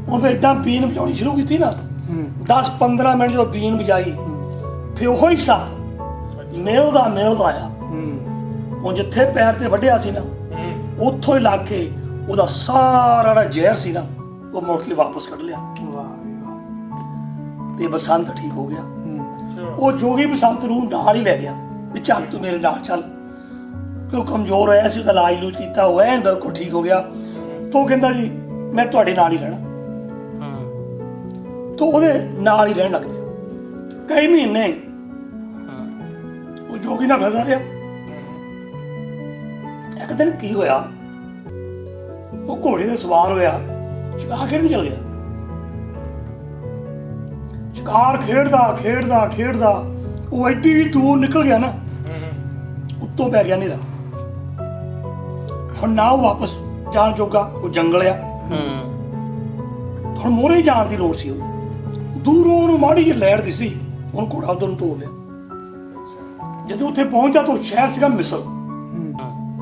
ਉਹ ਫਿਰ ਏਦਾਂ ਬੀਨ ਵਜਾਉਣੀ ਸ਼ੁਰੂ ਕੀਤੀ ਨਾ। 10-15 ਮਿੰਟ ਜਦੋਂ ਬੀਨ ਵਜਾਈ, ਫਿਰ ਉਹੀ ਸੱਪ ਮਿਲਦਾ ਆਇਆ। ਹੁਣ ਜਿੱਥੇ ਪੈਰ ਤੇ ਵੱਢਿਆ ਸੀ ਨਾ, ਉੱਥੋਂ ਹੀ ਲੱਗ ਕੇ ਉਹਦਾ ਸਾਰਾ ਜਿਹੜਾ ਜ਼ਹਿਰ ਸੀ ਨਾ, ਉਹ ਮੁੜ ਕੇ ਵਾਪਸ ਕੱਢ ਲਿਆ ਤੇ ਬਸੰਤ ਠੀਕ ਹੋ ਗਿਆ। ਉਹ ਜੋਗੀ ਬਸੰਤ ਨੂੰ ਨਾਲ ਹੀ ਲੈ ਗਿਆ ਵੀ ਚੱਲ ਤੂੰ ਮੇਰੇ ਨਾਲ ਚੱਲ, ਕਿਉਂ ਕਮਜ਼ੋਰ ਹੋਇਆ ਸੀ, ਉਹਦਾ ਇਲਾਜ ਲੂਜ ਕੀਤਾ ਹੋਇਆ, ਬਿਲਕੁਲ ਠੀਕ ਹੋ ਗਿਆ। ਤਾਂ ਉਹ ਕਹਿੰਦਾ ਜੀ ਮੈਂ ਤੁਹਾਡੇ ਨਾਲ ਹੀ ਰਹਿਣਾ। ਤਾਂ ਉਹਦੇ ਨਾਲ ਹੀ ਰਹਿਣ ਲੱਗ ਪਿਆ। ਕਈ ਮਹੀਨੇ ਉਹ ਜੋਗੀ ਨਾਲ ਫਿਰਦਾ ਰਿਹਾ। ਇੱਕ ਦਿਨ ਕੀ ਹੋਇਆ, ਉਹ ਘੋੜੇ ਤੇ ਸਵਾਰ ਹੋਇਆ, ਸ਼ਿਕਾਰ ਖੇਡਣ ਚਲ ਗਿਆ। ਸ਼ਿਕਾਰ ਖੇਡਦਾ ਉਹ ਐਡੀ ਦੂਰ ਨਿਕਲ ਗਿਆ ਨਾ, ਉੱਤੋਂ ਪੈ ਗਿਆ ਹਨੇਰਾ। ਹੁਣ ਨਾ ਉਹ ਵਾਪਸ ਜਾਣ ਜੋਗਾ, ਉਹ ਜੰਗਲ ਆ। ਹੁਣ ਮੋਰੇ ਜਾਣ ਦੀ ਲੋੜ ਸੀ। ਉਹ ਦੂਰੋਂ ਉਹਨੂੰ ਮਾੜੀ ਜਿਹੀ ਲਹਿਰ ਦਿਸੀ, ਉਹਨੂੰ ਘੋੜਾ ਉਧਰ ਨੂੰ ਤੋੜ ਲਿਆ। ਜਦੋਂ ਉੱਥੇ ਪਹੁੰਚਾ ਤਾਂ ਸ਼ਹਿਰ ਸੀਗਾ ਮਿਸਰ,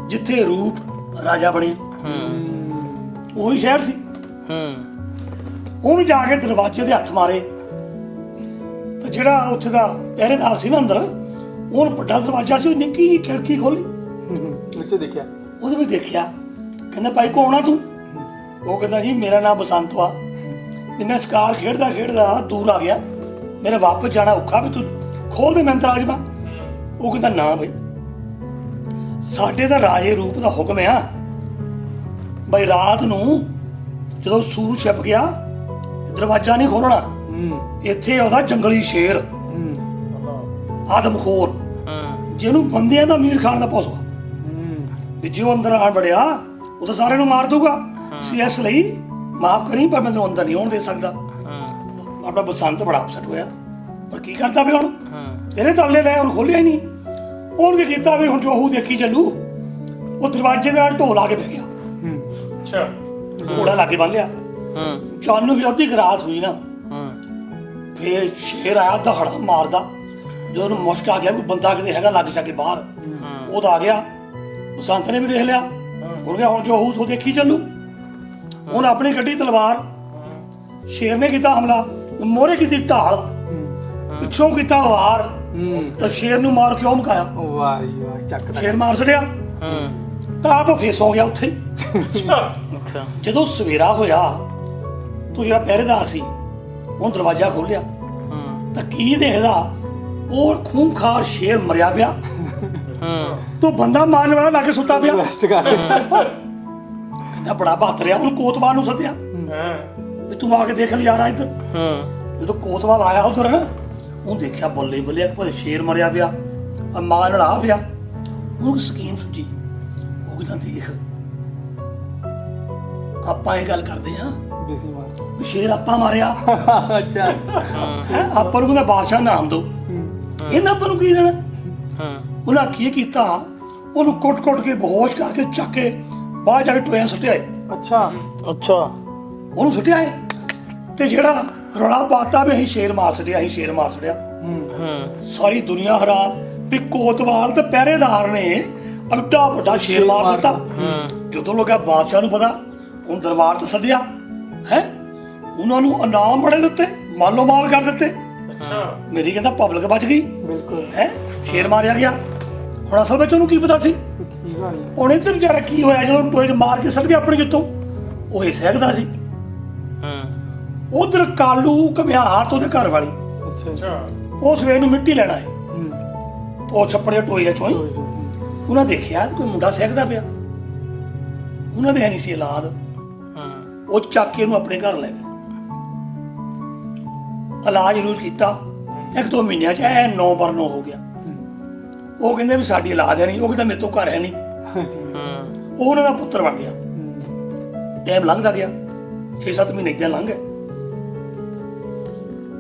ਜਿੱਥੇ ਰੂਪ ਰਾਜਾ ਬਣਿਆ। ਉਹੀ ਸ਼ਹਿਰ ਸੀ। ਉਹ ਵੀ ਜਾ ਕੇ ਦਰਵਾਜ਼ੇ ਦੇ ਹੱਥ ਮਾਰੇ, ਤੇ ਜਿਹੜਾ ਉੱਥੇ ਦਾ ਪਹਿਰੇਦਾਰ ਸੀ ਨਾ ਅੰਦਰ, ਉਹਨੂੰ ਵੱਡਾ ਦਰਵਾਜ਼ਾ ਸੀ, ਉਹ ਨਿੱਕੀ ਜਿਹੀ ਖਿੜਕੀ ਖੋਲੀ, ਵਿੱਚ ਦੇਖਿਆ। ਉਹਦੇ ਵਿੱਚ ਦੇਖਿਆ। ਕਹਿੰਦਾ ਭਾਈ ਕੌਣ ਆ ਤੂੰ? ਉਹ ਕਹਿੰਦਾ ਜੀ ਮੇਰਾ ਨਾਮ ਬਸੰਤ ਆ, ਤੇ ਮੈਂ ਸ਼ਿਕਾਰ ਖੇਡਦਾ ਦੂਰ ਆ ਗਿਆ, ਮੇਰੇ ਵਾਪਸ ਜਾਣਾ ਔਖਾ, ਵੀ ਤੂੰ ਖੋਲ ਦੇ ਮੈਂ ਅੰਦਰ ਆ ਜਾਵਾਂ। ਉਹ ਕਹਿੰਦਾ ਨਾ ਬਈ, ਸਾਡੇ ਤਾਂ ਰਾਜੇ ਰੂਪ ਦਾ ਹੁਕਮ ਆ ਬਈ ਰਾਤ ਨੂੰ ਜਦੋਂ ਸੂਰਜ ਛਿਪ ਗਿਆ ਦਰਵਾਜ਼ਾ ਨਹੀਂ ਖੋਲਣਾ। ਇੱਥੇ ਆਉਂਦਾ ਜੰਗਲੀ ਸ਼ੇਰ, ਆਦਮਖੋਰ, ਜਿਹਨੂੰ ਬੰਦਿਆਂ ਦਾ ਮੀਟ ਖਾਣ ਦਾ ਪੌਸਾ, ਵੀ ਜੇ ਉਹ ਅੰਦਰ ਆਣ ਵੜਿਆ ਉਹ ਤਾਂ ਸਾਰਿਆਂ ਨੂੰ ਮਾਰ ਦੂਗਾ। ਇਸ ਲਈ ਮਾਫ ਕਰੀ, ਪਰ ਮੈਨੂੰ ਅੰਦਰ ਨਹੀਂ ਆਉਣ ਦੇ ਸਕਦਾ। ਆਪਣਾ ਬਸੰਤ ਬੜਾ ਅਪਸੈਟ ਹੋਇਆ, ਪਰ ਕੀ ਕਰਦਾ ਵੀ ਹੁਣ, ਤੇਰੇ ਤਰਲੇ ਲੈ, ਉਹਨੂੰ ਖੋਲਿਆ ਹੀ ਨਹੀਂ। ਉਹਨੇ ਕੀ ਕੀਤਾ ਵੀ ਹੁਣ ਜੋ ਉਹ ਦੇਖੀ ਚੱਲੂ। ਉਹ ਦਰਵਾਜ਼ੇ ਦੇ ਨਾਲ ਢੋਲ ਲਾ ਕੇ ਬਹਿ ਗਿਆ। ਅੱਛਾ ਘੋੜਾ ਲਾ ਕੇ ਬੰਨ ਲਿਆ। ਚਾਨੂੰ ਵੀ ਅੱਧੀ ਕੁ ਰਾਤ ਹੋਈ ਨਾ, ਫੇਰ ਸ਼ੇਰ ਆਇਆ ਦਹੜਾ ਮਾਰਦਾ। ਜਦੋਂ ਉਹਨੂੰ ਮੁਸ਼ਕ ਆ ਗਿਆ ਵੀ ਬੰਦਾ ਕਿਤੇ ਹੈਗਾ ਲੱਗ ਜਾ ਕੇ ਬਾਹਰ, ਉਹ ਤਾਂ ਆ ਗਿਆ। ਬਸੰਤ ਨੇ ਵੀ ਦੇਖ ਲਿਆ, ਹੁਣ ਕਿਹਾ ਹੁਣ ਜੋ ਹੋਊ ਸੋ ਦੇਖੀ ਚੱਲੂ। ਹੁਣ ਆਪਣੀ ਗੱਡੀ ਤਲਵਾਰ, ਸ਼ੇਰ ਨੇ ਕੀਤਾ ਹਮਲਾ, ਮੋਹਰੇ ਕੀਤੀ ਢਾਲ, ਪਿੱਛੋਂ ਕੀਤਾ ਵਾਰ, ਤਾਂ ਸ਼ੇਰ ਨੂੰ ਮਾਰ ਕੇ ਉਹ ਮੁਕਾਇਆ। ਵਾਹ ਜੀ ਵਾਹ, ਚੱਕ ਸ਼ੇਰ ਮਾਰ ਛੜਿਆ ਤਾਂ ਆਪ ਫੇਸ ਹੋ ਗਿਆ ਉੱਥੇ। ਅੱਛਾ ਜਦੋਂ ਸਵੇਰਾ ਹੋਇਆ ਤੂੰ ਜਿਹੜਾ ਪਹਿਰੇਦਾਰ ਸੀ ਉਹ ਦਰਵਾਜ਼ਾ ਖੋਲਿਆ ਤਾਂ ਕੀ ਦੇਖਦਾ, ਉਹ ਖੂੰਖਾਰ ਸ਼ੇਰ ਮਰਿਆ ਪਿਆ, ਤੂੰ ਬੰਦਾ ਮਾਰਨ ਵਾਲਾ ਲਾ ਕੇ ਸੁੱਤਾ ਪਿਆ। ਰੈਸਟ ਕਰ ਕਹਿੰਦਾ ਬੜਾ ਬਹਾਦਰ ਆ। ਉਹਨੂੰ ਕੋਤਵਾਲ ਨੂੰ ਸੱਦਿਆ ਵੀ ਤੂੰ ਆ ਕੇ ਦੇਖ ਲਿਆ ਇੱਧਰ। ਜਦੋਂ ਕੋਤਵਾਲ ਆਇਆ ਉਧਰ ਨਾ, ਉਹ ਦੇਖਿਆ ਬੱਲੇ ਬੱਲੇ ਕੋਈ ਸ਼ੇਰ ਮਰਿਆ ਪਿਆ, ਮਾਂ ਲੜਾ ਪਿਆ। ਉਹਨੂੰ ਸਕੀਮ ਸੁਝੀ, ਉਹ ਕਹਿੰਦਾ ਦੇਖ ਆਪਾਂ ਇਹ ਗੱਲ ਕਰਦੇ ਹਾਂ ਦੇਸੀ ਮਾਰ। ਵੀ ਸ਼ੇਰ ਆਪਾਂ ਮਾਰਿਆ, ਅੱਛਾ ਆਪਾਂ ਨੂੰ ਕਹਿੰਦਾ ਬਾਦਸ਼ਾਹ ਨਾਮ ਦੋ, ਇਹਨਾਂ ਆਪਾਂ ਨੂੰ ਕੀ ਦੇਣਾ। ਉਹਨਾਂ ਕੀ ਕੀਤਾ, ਉਹਨੂੰ ਕੁੱਟ-ਕੁੱਟ ਕੇ ਬੇਹੋਸ਼ ਕਰਕੇ ਚੱਕ ਕੇ ਬਾਹਰ ਜਾ ਕੇ ਟੋਇਆਂ ਸੁੱਟਿਆ। ਅੱਛਾ ਅੱਛਾ ਉਹਨੂੰ ਸੁੱਟਿਆ ਹੈ ਤੇ ਜਿਹੜਾ ਰੌਲਾ ਪਾਤਾ ਵੀ ਅਸੀਂ ਸ਼ੇਰ ਮਾਰ ਛੱਡਿਆ, ਅਸੀਂ ਸ਼ੇਰ ਮਾਰ ਛੱਡਿਆ। ਸਾਰੀ ਦੁਨੀਆ ਹੈਰਾਨ ਵੀ ਕੋਤਵਾਲ ਤੇ ਪਹਿਰੇਦਾਰ ਨੇ ਅੱਡਾ ਵੱਡਾ ਸ਼ੇਰ ਮਾਰ ਦਿੱਤਾ। ਜਦੋਂ ਲੋਕਾਂ ਬਾਦਸ਼ਾਹ ਨੂੰ ਪਤਾ, ਹੁਣ ਦਰਬਾਰ ਚ ਸੱਦਿਆ ਹੈ, ਉਹਨਾਂ ਨੂੰ ਇਨਾਮ ਬੜੇ ਦਿੱਤੇ, ਮਾਲੋ ਮਾਲ ਕਰ ਦਿੱਤੇ। ਮੇਰੀ ਕਹਿੰਦਾ ਪਬਲਿਕ ਬਚ ਗਈ, ਬਿਲਕੁਲ ਹੈ ਸ਼ੇਰ ਮਾਰਿਆ ਗਿਆ। ਹੁਣ ਅਸਲ ਵਿੱਚ ਉਹਨੂੰ ਕੀ ਪਤਾ ਸੀ। ਕੀ ਕਹਾਣੀ ਹੈ? ਹੁਣ ਇੱਧਰ ਵਿਚਾਰਾ ਕੀ ਹੋਇਆ, ਜਦੋਂ ਟੋਏ 'ਚ ਮਾਰ ਕੇ ਸੱਟ ਗਿਆ ਆਪਣੇ ਜਿੱਤੋਂ, ਉਹ ਇਹ ਸਹਿਕਦਾ ਸੀ। ਉਧਰ ਕਾਲੂ ਘਮਿਆਰ ਤੋਂ ਉਹਦੇ ਘਰ ਵਾਲੀ, ਅੱਛਾ ਉਹ ਸਵੇਰ ਨੂੰ ਮਿੱਟੀ ਲੈਣਾ ਹੈ, ਉਹ ਛੱਪੜੇ ਟੋਏ ਚੋਂ ਹੀ ਉਹਨਾਂ ਦੇਖਿਆ ਕੋਈ ਮੁੰਡਾ ਸਹਿਕਦਾ ਪਿਆ। ਉਹਨਾਂ ਦੇ ਹੈ ਨਹੀਂ ਸੀ ਔਲਾਦ, ਉਹ ਚੱਕ ਕੇ ਉਹਨੂੰ ਆਪਣੇ ਘਰ ਲੈ ਗਏ। ਇਲਾਜ ਇਲੂਜ ਕੀਤਾ, 1-2 ਮਹੀਨਿਆਂ 'ਚ ਐ 9 ਪਰ 9 ਹੋ ਗਿਆ। ਉਹ ਕਹਿੰਦੇ ਵੀ ਸਾਡੀ ਔਲਾਦ ਹੈ ਨਹੀਂ, ਉਹ ਕਹਿੰਦਾ ਮੇਰੇ ਤੋਂ ਘਰ ਹੈ ਨਹੀਂ। ਉਹ ਉਹਨਾਂ ਦਾ ਪੁੱਤਰ ਬਣ ਗਿਆ। ਟਾਈਮ ਲੰਘਦਾ ਗਿਆ, 6-7 ਮਹੀਨੇ ਇੱਦਾਂ ਲੰਘ ਗਏ।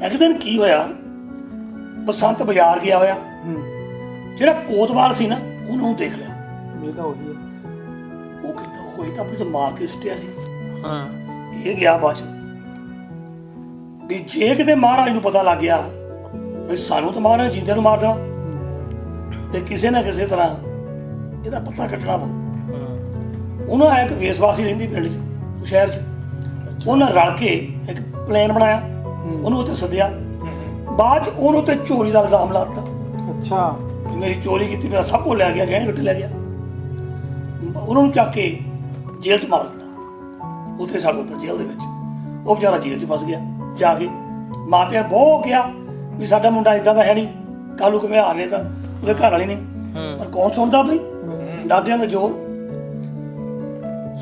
ਇੱਕ ਦਿਨ ਕੀ ਹੋਇਆ, ਬਸੰਤ ਬਾਜ਼ਾਰ ਗਿਆ ਹੋਇਆ, ਜਿਹੜਾ ਕੋਤਵਾਲ ਸੀ ਨਾ ਉਹਨੂੰ ਦੇਖ ਲਿਆ। ਇਹ ਤਾਂ ਉਹੀ ਹੈ। ਉਹ ਕਹਿੰਦਾ ਹੋਈ ਤਾਂ ਆਪਣੇ ਤੋਂ ਮਾਰ ਕੇ ਸੁੱਟਿਆ ਸੀ। ਇਹ ਗਿਆ ਬਾਅਦ ਚ ਵੀ ਜੇ ਕਿਤੇ ਮਹਾਰਾਜ ਨੂੰ ਪਤਾ ਲੱਗ ਗਿਆ ਵੀ ਸਾਨੂੰ ਤਾਂ ਮਹਾਰਾਜ ਜਿੰਦਿਆਂ ਨੂੰ ਮਾਰ ਦੇਣਾ, ਤੇ ਕਿਸੇ ਨਾ ਕਿਸੇ ਤਰ੍ਹਾਂ ਇਹਦਾ ਪਤਾ ਕੱਢਣਾ ਵਾ। ਉਹਨਾਂ ਆਇਆ ਇੱਕ ਵੇਸਵਾਸੀ ਰਹਿੰਦੀ ਪਿੰਡ 'ਚ, ਸ਼ਹਿਰ 'ਚ, ਉਹਨਾਂ ਰਲ ਕੇ ਇੱਕ ਪਲਾਨ ਬਣਾਇਆ, ਉਹਨੂੰ ਉੱਥੇ ਸੱਦਿਆ। ਬਾਅਦ 'ਚ ਉਹਨੂੰ ਤੇ ਚੋਰੀ ਦਾ ਇਲਜ਼ਾਮ ਲਾ ਦਿੱਤਾ। ਅੱਛਾ ਮੇਰੀ ਚੋਰੀ ਕੀਤੀ, ਮੇਰਾ ਸਭ ਕੁਝ ਲੈ ਗਿਆ, ਗਹਿਣੇ ਗੱਟੇ ਲੈ ਗਿਆ। ਉਹਨਾਂ ਨੂੰ ਚੱਕ ਕੇ ਜੇਲ੍ਹ 'ਚ ਮਾਰ ਦਿੱਤਾ, ਉੱਥੇ ਛੱਡ ਦਿੱਤਾ ਜੇਲ੍ਹ ਦੇ ਵਿੱਚ। ਉਹ ਵਿਚਾਰਾ ਜੇਲ੍ਹ 'ਚ ਫਸ ਗਿਆ। ਜਾ ਕੇ ਮਾਪਿਆਂ ਬਹੁਤ ਕਿਹਾ ਵੀ ਸਾਡਾ ਮੁੰਡਾ ਇਦਾਂ ਦਾ ਹੈ ਨਹੀਂ, ਕਾਲੂ ਘਮਿਆਰ ਨੇ ਤਾਂ ਉਹਦੇ ਘਰ ਵਾਲੀ ਨੇ, ਪਰ ਕੌਣ ਸੁਣਦਾ ਬਈ, ਡਾਡਿਆਂ ਦਾ ਜ਼ੋਰ।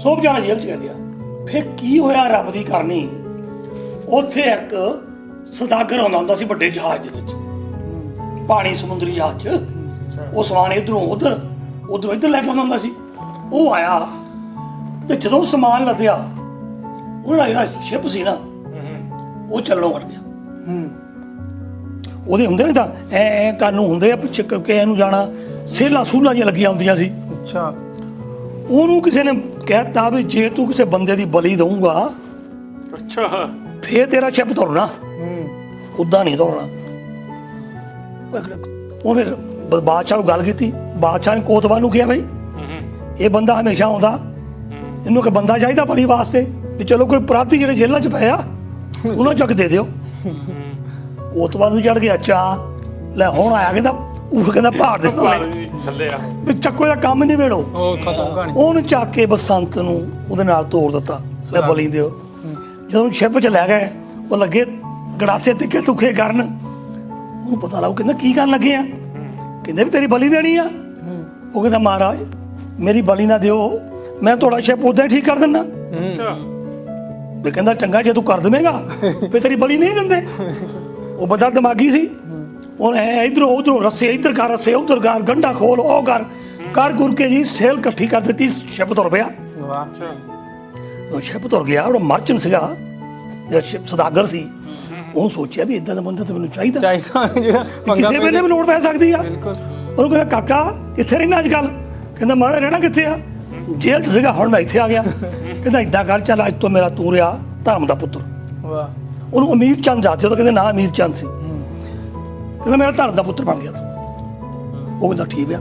ਸੋ ਵਿਚਾਰਾ ਜੇਲ੍ਹ 'ਚ ਗਿਆ। ਫਿਰ ਕੀ ਹੋਇਆ, ਰੱਬ ਦੀ ਕਰਨੀ, ਉੱਥੇ ਇੱਕ ਸੌਦਾਗਰ ਆਉਂਦਾ ਹੁੰਦਾ ਸੀ ਵੱਡੇ ਜਹਾਜ਼ ਦੇ ਵਿੱਚ, ਪਾਣੀ ਸਮੁੰਦਰੀ ਜਹਾਜ਼ 'ਚ। ਉਹ ਸਮਾਨ ਇੱਧਰੋਂ ਉੱਧਰ, ਉੱਧਰੋਂ ਇੱਧਰ ਲੈ ਕੇ ਆਉਂਦਾ ਹੁੰਦਾ ਸੀ। ਉਹ ਆਇਆ ਤੇ ਜਦੋਂ ਸਮਾਨ ਲੱਦਿਆ, ਉਹਦਾ ਜਿਹੜਾ ਸ਼ਿਪ ਸੀ ਨਾ ਉਹ ਚੱਲਣੋਂ ਹਟ ਗਿਆ। ਉਹਦੇ ਹੁੰਦੇ ਨੇ ਤਾਂ ਐ ਕਰਨ ਨੂੰ ਹੁੰਦੇ ਆ, ਪਿੱਛੇ ਕਿ ਇਹਨੂੰ ਜਾਣਾ, ਸੇਲਾਂ ਸੂਲਾਂ ਜਿਹੀਆਂ ਲੱਗੀਆਂ ਹੁੰਦੀਆਂ ਸੀ। ਅੱਛਾ ਉਹਨੂੰ ਕਿਸੇ ਨੇ ਕਹਿਤਾ ਵੀ ਜੇ ਤੂੰ ਕਿਸੇ ਬੰਦੇ ਦੀ ਬਲੀ ਦਊਂਗਾ ਅੱਛਾ ਫੇਰ ਤੇਰਾ ਸ਼ਿਪ ਤੁਰਨਾ, ਉੱਦਾਂ ਨਹੀਂ ਤੁਰਨਾ। ਉਹ ਫਿਰ ਬਾਦਸ਼ਾਹ ਨੂੰ ਗੱਲ ਕੀਤੀ। ਬਾਦਸ਼ਾਹ ਨੇ ਕੋਤਵਾਲ ਨੂੰ ਕਿਹਾ ਬਈ ਇਹ ਬੰਦਾ ਹਮੇਸ਼ਾ ਆਉਂਦਾ, ਇਹਨੂੰ ਕਿ ਬੰਦਾ ਚਾਹੀਦਾ ਬਲੀ ਵਾਸਤੇ, ਵੀ ਚਲੋ ਕੋਈ ਅਪਰਾਧੀ ਜਿਹੜੇ ਜੇਲ੍ਹਾਂ 'ਚ ਪਏ ਆ ਉਹਨਾਂ ਚੱਕ ਦੇ ਦਿਓ। ਕੋਤਵਾਲ ਨੂੰ ਚੜ ਗਿਆ ਚਾਹ, ਲੈ ਹੁਣ ਆਇਆ, ਕਹਿੰਦਾ ਉਹ ਕਹਿੰਦਾ ਭਾਰ ਦੇ ਥੱਲੇ ਆ ਵੀ ਚੱਕੋ ਦਾ ਕੰਮ ਨਹੀਂ ਵੇੜੋ। ਉਹ ਖਤਮ ਕਹਾਣੀ। ਉਹਨੂੰ ਚੱਕ ਕੇ ਬਸੰਤ ਨੂੰ ਉਹਦੇ ਨਾਲ ਤੋੜ ਦਿੱਤਾ, ਲੈ ਬਲੀ ਦਿਓ। ਜਦੋਂ ਸ਼ਿਪ 'ਚ ਲੈ ਗਏ, ਉਹ ਲੱਗੇ ਗੜਾਸੇ ਤਿੱਖੇ ਤੁੱਖੇ ਕਰਨ। ਉਹਨੂੰ ਪਤਾ ਲੱਗ, ਕਹਿੰਦਾ ਕੀ ਕਰਨ ਲੱਗੇ ਆ? ਕਹਿੰਦੇ ਵੀ ਤੇਰੀ ਬਲੀ ਦੇਣੀ ਆ। ਉਹ ਕਹਿੰਦਾ ਮਹਾਰਾਜ ਮੇਰੀ ਬਲੀ ਨਾ ਦਿਓ, ਮੈਂ ਤੁਹਾਡਾ ਸ਼ਿਪ ਉੱਦਾਂ ਹੀ ਠੀਕ ਕਰ ਦਿੰਦਾ। ਅੱਛਾ ਵੀ ਕਹਿੰਦਾ ਚੰਗਾ ਜੇ ਤੂੰ ਕਰ ਦੇਵੇਂਗਾ ਫਿਰ ਤੇਰੀ ਬਲੀ ਨਹੀਂ ਦਿੰਦੇ। ਉਹ ਬੰਦਾ ਦਿਮਾਗੀ ਸੀ, ਉਹਨੇ ਇਧਰੋਂ ਉਧਰੋਂ ਰੱਸੇ, ਇੱਧਰ ਕਰ ਰੱਸੇ, ਉੱਧਰ ਕਰ, ਗੰਢਾ ਖੋਲ, ਉਹ ਕਰ ਗੁਰ ਕੇ ਜੀ ਸੇਲ ਇਕੱਠੀ ਕਰ ਦਿੱਤੀ। ਸ਼ਿਪ ਤੁਰ ਪਿਆ। ਵਾਹ ਅੱਛਾ ਉਹ ਸ਼ਿਪ ਤੁਰ ਗਿਆ। ਉਹ ਮਰਚਨ ਸੀਗਾ ਜਿਹੜਾ ਸ਼ਿਪ ਸੌਦਾਗਰ ਸੀ, ਉਹਨੂੰ ਸੋਚਿਆ ਵੀ ਇਦਾਂ ਦਾ ਬੰਦਾ ਤਾਂ ਮੈਨੂੰ ਚਾਹੀਦਾ, ਜਿਹੜਾ ਕਿਸੇ ਵੇਲੇ ਵੀ ਲੋੜ ਪੈ ਸਕਦੀ ਆ। ਬਿਲਕੁਲ। ਉਹਨੂੰ ਕਹਿੰਦਾ ਕਾਕਾ ਕਿੱਥੇ ਰਹਿਣਾ ਅੱਜ ਕੱਲ੍ਹ? ਕਹਿੰਦਾ ਮਹਾਰਾਜ ਰਹਿਣਾ ਕਿੱਥੇ ਆ, ਜੇਲ੍ਹ 'ਚ ਸੀਗਾ, ਹੁਣ ਮੈਂ ਇੱਥੇ ਆ ਗਿਆ। ਕਹਿੰਦਾ ਏਦਾਂ ਕਰ, ਚੱਲ ਅੱਜ ਤੋਂ ਮੇਰਾ ਤੂੰ ਰਿਹਾ ਧਰਮ ਦਾ ਪੁੱਤਰ। ਵਾਹ। ਉਹਨੂੰ ਅਮੀਰ ਚੰਦ ਜਾਤੇ, ਉਹਦਾ ਕਹਿੰਦੇ ਨਾਂ ਅਮੀਰ ਚੰਦ ਸੀ। ਕਹਿੰਦਾ ਮੇਰਾ ਧਰਮ ਦਾ ਪੁੱਤਰ ਬਣ ਗਿਆ ਤੂੰ। ਉਹ ਕਹਿੰਦਾ ਠੀਕ ਆ।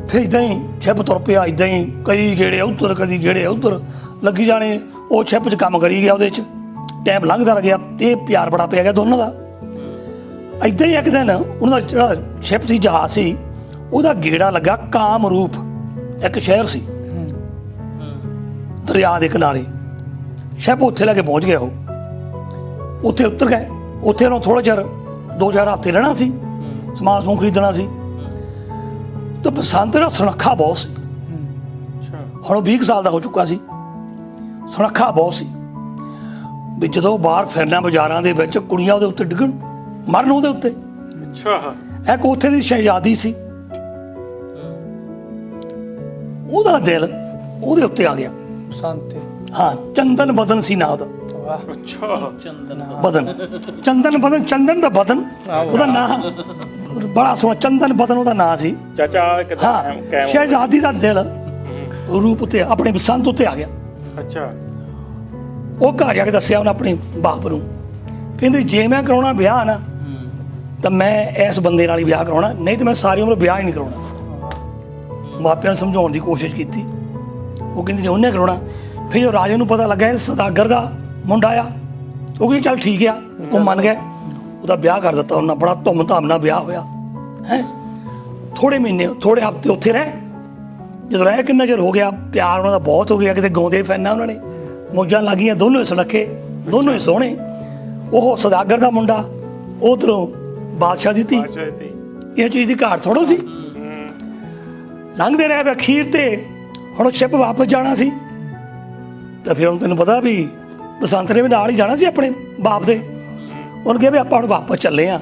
ਫਿਰ ਇਦਾਂ ਹੀ ਛਿਪ ਤੁਰ ਪਿਆ, ਇਦਾਂ ਹੀ ਕਈ ਗੇੜੇ ਉੱਧਰ ਕਦੀ ਗੇੜੇ ਉੱਧਰ ਲੱਗੀ ਜਾਣੇ। ਉਹ ਛਿਪ 'ਚ ਕੰਮ ਕਰੀ ਗਿਆ, ਉਹਦੇ 'ਚ ਟਾਈਮ ਲੰਘਦਾ ਗਿਆ ਤੇ ਪਿਆਰ ਬੜਾ ਪਿਆ ਗਿਆ ਦੋਨਾਂ ਦਾ। ਇਦਾਂ ਹੀ ਇੱਕ ਦਿਨ ਉਹਨਾਂ ਦਾ ਜਿਹੜਾ ਛਿਪ ਸੀ, ਜਹਾਜ਼ ਸੀ, ਉਹਦਾ ਗੇੜਾ ਲੱਗਾ ਕਾਮਰੂਪ, ਇੱਕ ਸ਼ਹਿਰ ਸੀ ਦਰਿਆ ਦੇ ਕਿਨਾਰੇ। ਛਿਪ ਉੱਥੇ ਲੈ ਕੇ ਪਹੁੰਚ ਗਿਆ। ਉਹ ਉੱਥੇ ਉਤਰ ਗਏ। ਉੱਥੇ ਉਹਨੂੰ ਥੋੜ੍ਹਾ ਚਿਰ 2-4 ਹਫ਼ਤੇ ਰਹਿਣਾ ਸੀ, ਸਮਾਨ ਸਮੂਨ ਖਰੀਦਣਾ ਸੀ। ਤਾਂ ਬਸੰਤ ਦਾ ਸੁਨੱਖਾ ਬਹੁਤ ਸੀ। ਹੁਣ ਉਹ 20 ਸਾਲ ਦਾ ਹੋ ਚੁੱਕਾ ਸੀ। ਸੁਨੱਖਾ ਬਹੁਤ ਸੀ ਵੀ ਜਦੋਂ ਬਾਹਰ ਫਿਰਨਾ ਬਾਜ਼ਾਰਾਂ ਦੇ ਵਿੱਚ, ਕੁੜੀਆਂ ਉਹਦੇ ਉੱਤੇ ਡਿੱਗਣ ਮਰਨ ਉਹਦੇ ਉੱਤੇ। ਅੱਛਾ। ਇੱਕ ਉੱਥੇ ਦੀ ਸ਼ਹਿਜ਼ਾਦੀ ਸੀ, ਉਹਦਾ ਦਿਲ ਉਹਦੇ ਉੱਤੇ ਆ ਗਿਆ। ਬਸੰਤ। ਹਾਂ, ਚੰਦਨ ਬਦਨ ਸੀ ਨਾਂ ਉਹਦਾ। ਵਾਹ। ਅੱਛਾ। ਬਦਨ, ਚੰਦਨ ਬਦਨ, ਚੰਦਨ ਦਾ ਬਦਨ ਉਹਦਾ ਨਾਂ, ਬੜਾ ਸੋਹਣਾ ਚੰਦਨ ਬਦਨ ਉਹਦਾ ਨਾਂ ਸੀ। ਚਾਚਾ ਕਿਦਾਂ ਹਾਂ, ਸ਼ਹਿਜ਼ਾਦੀ ਦਾ ਦਿਲ ਰੂਪ ਉੱਤੇ ਆਪਣੇ ਬਸੰਤ ਉੱਤੇ ਆ ਗਿਆ। ਅੱਛਾ। ਉਹ ਘਰ ਜਾ ਕੇ ਦੱਸਿਆ ਉਹਨੇ ਆਪਣੇ ਬਾਪ ਨੂੰ, ਕਹਿੰਦੇ ਜੇ ਮੈਂ ਕਰਾਉਣਾ ਵਿਆਹ ਨਾ ਤਾਂ ਮੈਂ ਇਸ ਬੰਦੇ ਨਾਲ ਹੀ ਵਿਆਹ ਕਰਾਉਣਾ, ਨਹੀਂ ਤਾਂ ਮੈਂ ਸਾਰੀ ਉਮਰ ਵਿਆਹ ਹੀ ਨਹੀਂ ਕਰਾਉਣਾ। ਮਾਪਿਆਂ ਨੂੰ ਸਮਝਾਉਣ ਦੀ ਕੋਸ਼ਿਸ਼ ਕੀਤੀ। ਉਹ ਕਹਿੰਦੇ ਜੇ ਉਹਨੇ ਕਰਾਉਣਾ। ਫਿਰ ਜੋ ਰਾਜੇ ਨੂੰ ਪਤਾ ਲੱਗਾ ਇਹ ਸੌਦਾਗਰ ਦਾ ਮੁੰਡਾ ਆ, ਉਹ ਕਹਿੰਦੇ ਚੱਲ ਠੀਕ ਆ, ਉਹ ਮੰਨ ਗਏ। ਉਹਦਾ ਵਿਆਹ ਕਰ ਦਿੱਤਾ ਉਹਨਾਂ, ਬੜਾ ਧੂਮ-ਧਾਮ ਨਾਲ ਵਿਆਹ ਹੋਇਆ ਹੈ। ਥੋੜ੍ਹੇ ਮਹੀਨੇ, ਥੋੜ੍ਹੇ ਹਫ਼ਤੇ ਉੱਥੇ ਰਹੇ। ਜਦੋਂ ਰਹਿ ਕਿੰਨਾ ਚਿਰ ਹੋ ਗਿਆ, ਪਿਆਰ ਉਹਨਾਂ ਦਾ ਬਹੁਤ ਹੋ ਗਿਆ। ਕਿਤੇ ਗਾਉਂਦੇ ਫੈਨਾ ਉਹਨਾਂ ਨੇ, ਮੌਜਾਂ ਲੱਗੀਆਂ, ਦੋਨੋਂ ਹੀ ਸੁਨੱਖੇ, ਦੋਨੋਂ ਹੀ ਸੋਹਣੇ। ਉਹ ਸੌਦਾਗਰ ਦਾ ਮੁੰਡਾ, ਉਧਰੋਂ ਬਾਦਸ਼ਾਹ ਦੀ ਧੀ। ਇਹ ਚੀਜ਼ ਦੀ ਘਾਟ ਥੋੜ੍ਹੋ ਸੀ। ਲੰਘਦੇ ਰਹੇ ਅਖੀਰ ਤੇ ਹੁਣ ਛਿਪ ਵਾਪਸ ਜਾਣਾ ਸੀ। ਤਾਂ ਫਿਰ ਹੁਣ ਤੈਨੂੰ ਪਤਾ ਵੀ ਬਸੰਤ ਨੇ ਵੀ ਨਾਲ ਹੀ ਜਾਣਾ ਸੀ ਆਪਣੇ ਬਾਪ ਦੇ। ਉਹਨੇ ਕਿਹਾ ਵੀ ਆਪਾਂ ਹੁਣ ਵਾਪਸ ਚੱਲੇ ਆ।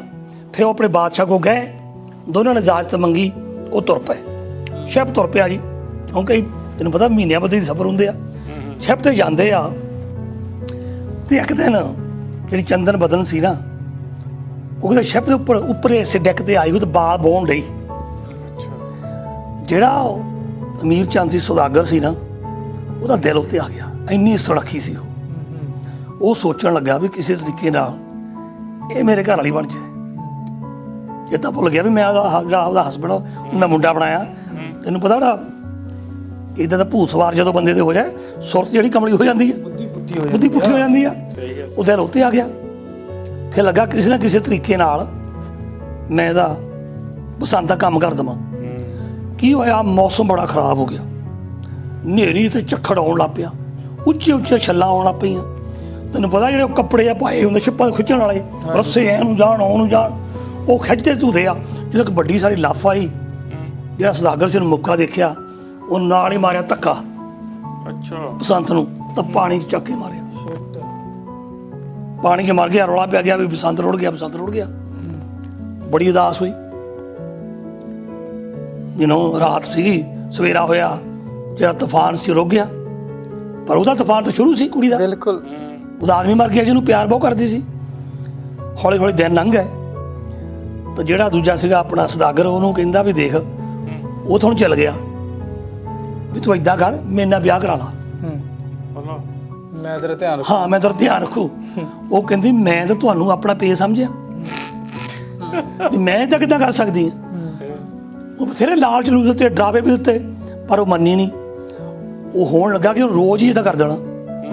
ਫਿਰ ਉਹ ਆਪਣੇ ਬਾਦਸ਼ਾਹ ਕੋਲ ਗਏ, ਦੋਨਾਂ ਨੇ ਇਜਾਜ਼ਤ ਮੰਗੀ, ਉਹ ਤੁਰ ਪਏ। ਛਿਪ ਤੁਰ ਪਿਆ ਜੀ। ਹੁਣ ਕਈ ਤੈਨੂੰ ਪਤਾ ਮਹੀਨਿਆਂ ਬੱਧੀ ਦੇ ਸਫ਼ਰ ਹੁੰਦੇ ਆ। ਛਿਪ ਤੇ ਜਾਂਦੇ ਆ ਤੇ ਇੱਕ ਦਿਨ ਜਿਹੜੀ ਚੰਦਨ ਬਦਨ ਸੀ ਨਾ, ਉਹ ਕਹਿੰਦੇ ਛਿਪ ਦੇ ਉੱਪਰ ਇਸੇ ਡੈਕ ਤੇ ਆਈ ਹੋਈ ਤੇ ਬਾਲ ਬੋਣ ਲਈ। ਜਿਹੜਾ ਅਮੀਰ ਚੰਦ ਸੀ, ਸੌਦਾਗਰ ਸੀ ਨਾ, ਉਹਦਾ ਦਿਲ ਉੱਤੇ ਆ ਗਿਆ। ਇੰਨੀ ਸੁਰੱਖੀ ਸੀ ਉਹ ਸੋਚਣ ਲੱਗਾ ਵੀ ਕਿਸੇ ਤਰੀਕੇ ਨਾਲ ਇਹ ਮੇਰੇ ਘਰ ਵਾਲੀ ਬਣ ਜਾਏ। ਇਹ ਤਾਂ ਭੁੱਲ ਗਿਆ ਵੀ ਮੈਂ ਉਹਦਾ ਹਸਬੈਂਡ, ਮੈਂ ਮੁੰਡਾ ਬਣਾਇਆ। ਤੈਨੂੰ ਪਤਾ ਜਿਹੜਾ ਇੱਦਾਂ ਦਾ ਭੂਤ ਸਵਾਰ ਜਦੋਂ ਬੰਦੇ ਦੇ ਹੋ ਜਾਏ, ਸੁਰਤ ਜਿਹੜੀ ਕਮਲੀ ਹੋ ਜਾਂਦੀ ਹੈ, ਬੁੱਧੀ ਪੁੱਠੀ ਹੋ ਜਾਂਦੀ ਆ। ਉਹ ਦਿਲ ਉੱਤੇ ਆ ਗਿਆ। ਫਿਰ ਲੱਗਾ ਕਿਸੇ ਨਾ ਕਿਸੇ ਤਰੀਕੇ ਨਾਲ ਮੈਂ ਇਹਦਾ ਬਸੰਤ ਦਾ ਕੰਮ ਕਰ ਦੇਵਾਂ। ਕੀ ਹੋਇਆ, ਮੌਸਮ ਬੜਾ ਖਰਾਬ ਹੋ ਗਿਆ। ਹਨੇਰੀ ਤੇ ਝੱਖੜ ਆਉਣ ਲੱਗ ਪਿਆ, ਉੱਚੇ ਉੱਚੇ ਛੱਲਾਂ ਆਉਣ ਲੱਗ ਪਈਆਂ। ਤੈਨੂੰ ਪਤਾ ਜਿਹੜੇ ਉਹ ਕੱਪੜੇ ਆ ਪਾਏ ਹੁੰਦੇ ਛਿੱਪਾਂ ਖਿੱਚਣ ਵਾਲੇ, ਰੱਸੇ ਐਨੂੰ ਜਾਣ ਉਹਨੂੰ ਜਾਣ, ਉਹ ਖਿੱਚਦੇ ਧੂਦੇ ਆ। ਜਦੋਂ ਇੱਕ ਵੱਡੀ ਸਾਰੀ ਲੱਫ ਆਈ, ਜਿਹੜਾ ਸੌਦਾਗਰ ਸੀ ਉਹਨੂੰ ਮੌਕਾ ਦੇਖਿਆ, ਉਹ ਨਾਲ ਹੀ ਮਾਰਿਆ ਧੱਕਾ। ਅੱਛਾ। ਬਸੰਤ ਨੂੰ ਤਾਂ ਪਾਣੀ 'ਚ ਚੱਕ ਕੇ ਮਾਰਿਆ। ਪਾਣੀ 'ਚ ਮਰ ਗਿਆ। ਰੌਲਾ ਪੈ ਗਿਆ ਵੀ ਬਸੰਤ ਰੁੜ ਗਿਆ, ਬਸੰਤ ਰੁੜ ਗਿਆ। ਬੜੀ ਉਦਾਸ ਹੋਈ। ਰਾਤ ਸੀਗੀ, ਸਵੇਰਾ ਹੋਇਆ, ਜਿਹੜਾ ਤੂਫਾਨ ਸੀ ਰੁਕ ਗਿਆ। ਪਰ ਉਹਦਾ ਤੂਫਾਨ ਤਾਂ ਸ਼ੁਰੂ ਸੀ ਕੁੜੀ ਦਾ। ਬਿਲਕੁਲ। ਉਹਦਾ ਆਦਮੀ ਮਰ ਗਿਆ ਜਿਹਨੂੰ ਪਿਆਰ ਬਹੁਤ ਕਰਦੀ ਸੀ। ਹੌਲੀ ਹੌਲੀ ਦਿਨ ਲੰਘ ਗਏ ਤਾਂ ਜਿਹੜਾ ਦੂਜਾ ਸੀਗਾ ਆਪਣਾ ਸੌਦਾਗਰ, ਉਹਨੂੰ ਕਹਿੰਦਾ ਵੀ ਦੇਖ, ਉਹ ਤੁਹਾਨੂੰ ਚੱਲ ਗਿਆ ਵੀ ਤੂੰ ਏਦਾਂ ਕਰ, ਮੇਰੇ ਨਾਲ ਵਿਆਹ ਕਰਾ ਲਾ। ਮੈਂ ਤੇਰਾ ਧਿਆਨ ਰੱਖੂ। ਹਾਂ, ਮੈਂ ਤੇਰਾ ਧਿਆਨ ਰੱਖੂ। ਉਹ ਕਹਿੰਦੀ ਮੈਂ ਤਾਂ ਤੁਹਾਨੂੰ ਆਪਣਾ ਪੇ ਸਮਝਿਆ, ਵੀ ਮੈਂ ਤਾਂ ਕਿੱਦਾਂ ਕਰ ਸਕਦੀ ਹਾਂ। ਉਹ ਬਥੇਰੇ ਲਾਲਚ ਲੂਚ ਦਿੱਤੇ, ਡਰਾਵੇ ਵੀ ਦਿੱਤੇ, ਪਰ ਉਹ ਮੰਨੀ ਨਹੀਂ। ਉਹ ਹੋਣ ਲੱਗਾ ਕਿ ਉਹ ਰੋਜ਼ ਹੀ ਇੱਦਾਂ ਕਰ ਦੇਣਾ,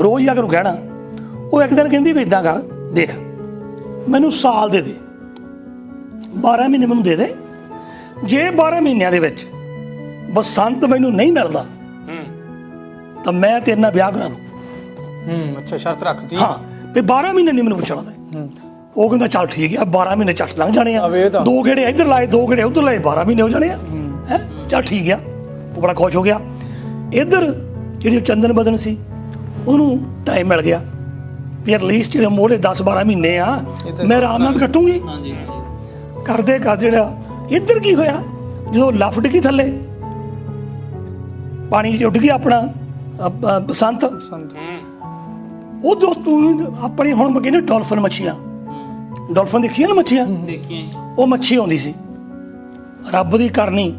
ਰੋਜ਼ ਹੀ ਆ ਕੇ ਉਹਨੂੰ ਕਹਿਣਾ। ਉਹ ਇੱਕ ਦਿਨ ਕਹਿੰਦੀ ਵੀ ਇੱਦਾਂ ਕਰ, ਦੇਖ ਮੈਨੂੰ ਸਾਲ ਦੇ 12 ਮਹੀਨੇ ਮੈਨੂੰ ਦੇ ਦੇ। ਜੇ 12 ਮਹੀਨਿਆਂ ਦੇ ਵਿੱਚ ਬਸੰਤ ਮੈਨੂੰ ਨਹੀਂ ਮਿਲਦਾ ਤਾਂ ਮੈਂ ਤੇਰੇ ਨਾਲ ਵਿਆਹ ਕਰਾ ਲੂੰ। ਅੱਛਾ, ਸ਼ਰਤ ਰੱਖਤੀ। ਹਾਂ, ਵੀ 12 ਮਹੀਨੇ ਨਹੀਂ ਮੈਨੂੰ ਪੁੱਛਣਾ ਤੇ। ਉਹ ਕਹਿੰਦਾ ਚੱਲ ਠੀਕ ਆ, 12 ਮਹੀਨੇ ਚੱਟ ਲੰਘ ਜਾਣੇ ਆ। 2 ਗੇੜੇ ਇੱਧਰ ਲਾਏ, 2 ਗੇੜੇ ਉੱਧਰ ਲਾਏ, 12 ਮਹੀਨੇ ਹੋ ਜਾਣੇ ਆ। ਹੈ, ਚੱਲ ਠੀਕ ਆ। ਉਹ ਬੜਾ ਖੁਸ਼ ਹੋ ਗਿਆ। ਇੱਧਰ ਜਿਹੜੀ ਚੰਦਨ ਬਦਨ ਸੀ, ਉਹਨੂੰ ਟਾਈਮ ਮਿਲ ਗਿਆ ਵੀ ਐਟਲੀਸਟ ਜਿਹੜੇ ਮੋੜੇ 10-12 ਮਹੀਨੇ ਆ ਮੈਂ ਆਰਾਮ ਨਾਲ ਕੱਟੂੰਗੀ। ਕਰਦੇ ਕਰਦੇ ਜਿਹੜਾ ਇੱਧਰ ਕੀ ਹੋਇਆ, ਜਦੋਂ ਲੱਫ ਡਿੱਗੀ ਥੱਲੇ ਪਾਣੀ 'ਚ ਉੱਡ ਗਿਆ ਆਪਣਾ ਬਸੰਤ। ਉਧਰੋਂ ਤੂੰ ਆਪਣੀ ਹੁਣ ਕਹਿੰਦੇ ਡੋਲਫਿਨ ਮੱਛੀਆਂ, ਡੋਲਫਿਨ ਦੇਖੀਆਂ ਨਾ ਮੱਛੀਆਂ, ਉਹ ਮੱਛੀ ਆਉਂਦੀ ਸੀ। ਰੱਬ ਦੀ ਕਰਨੀ,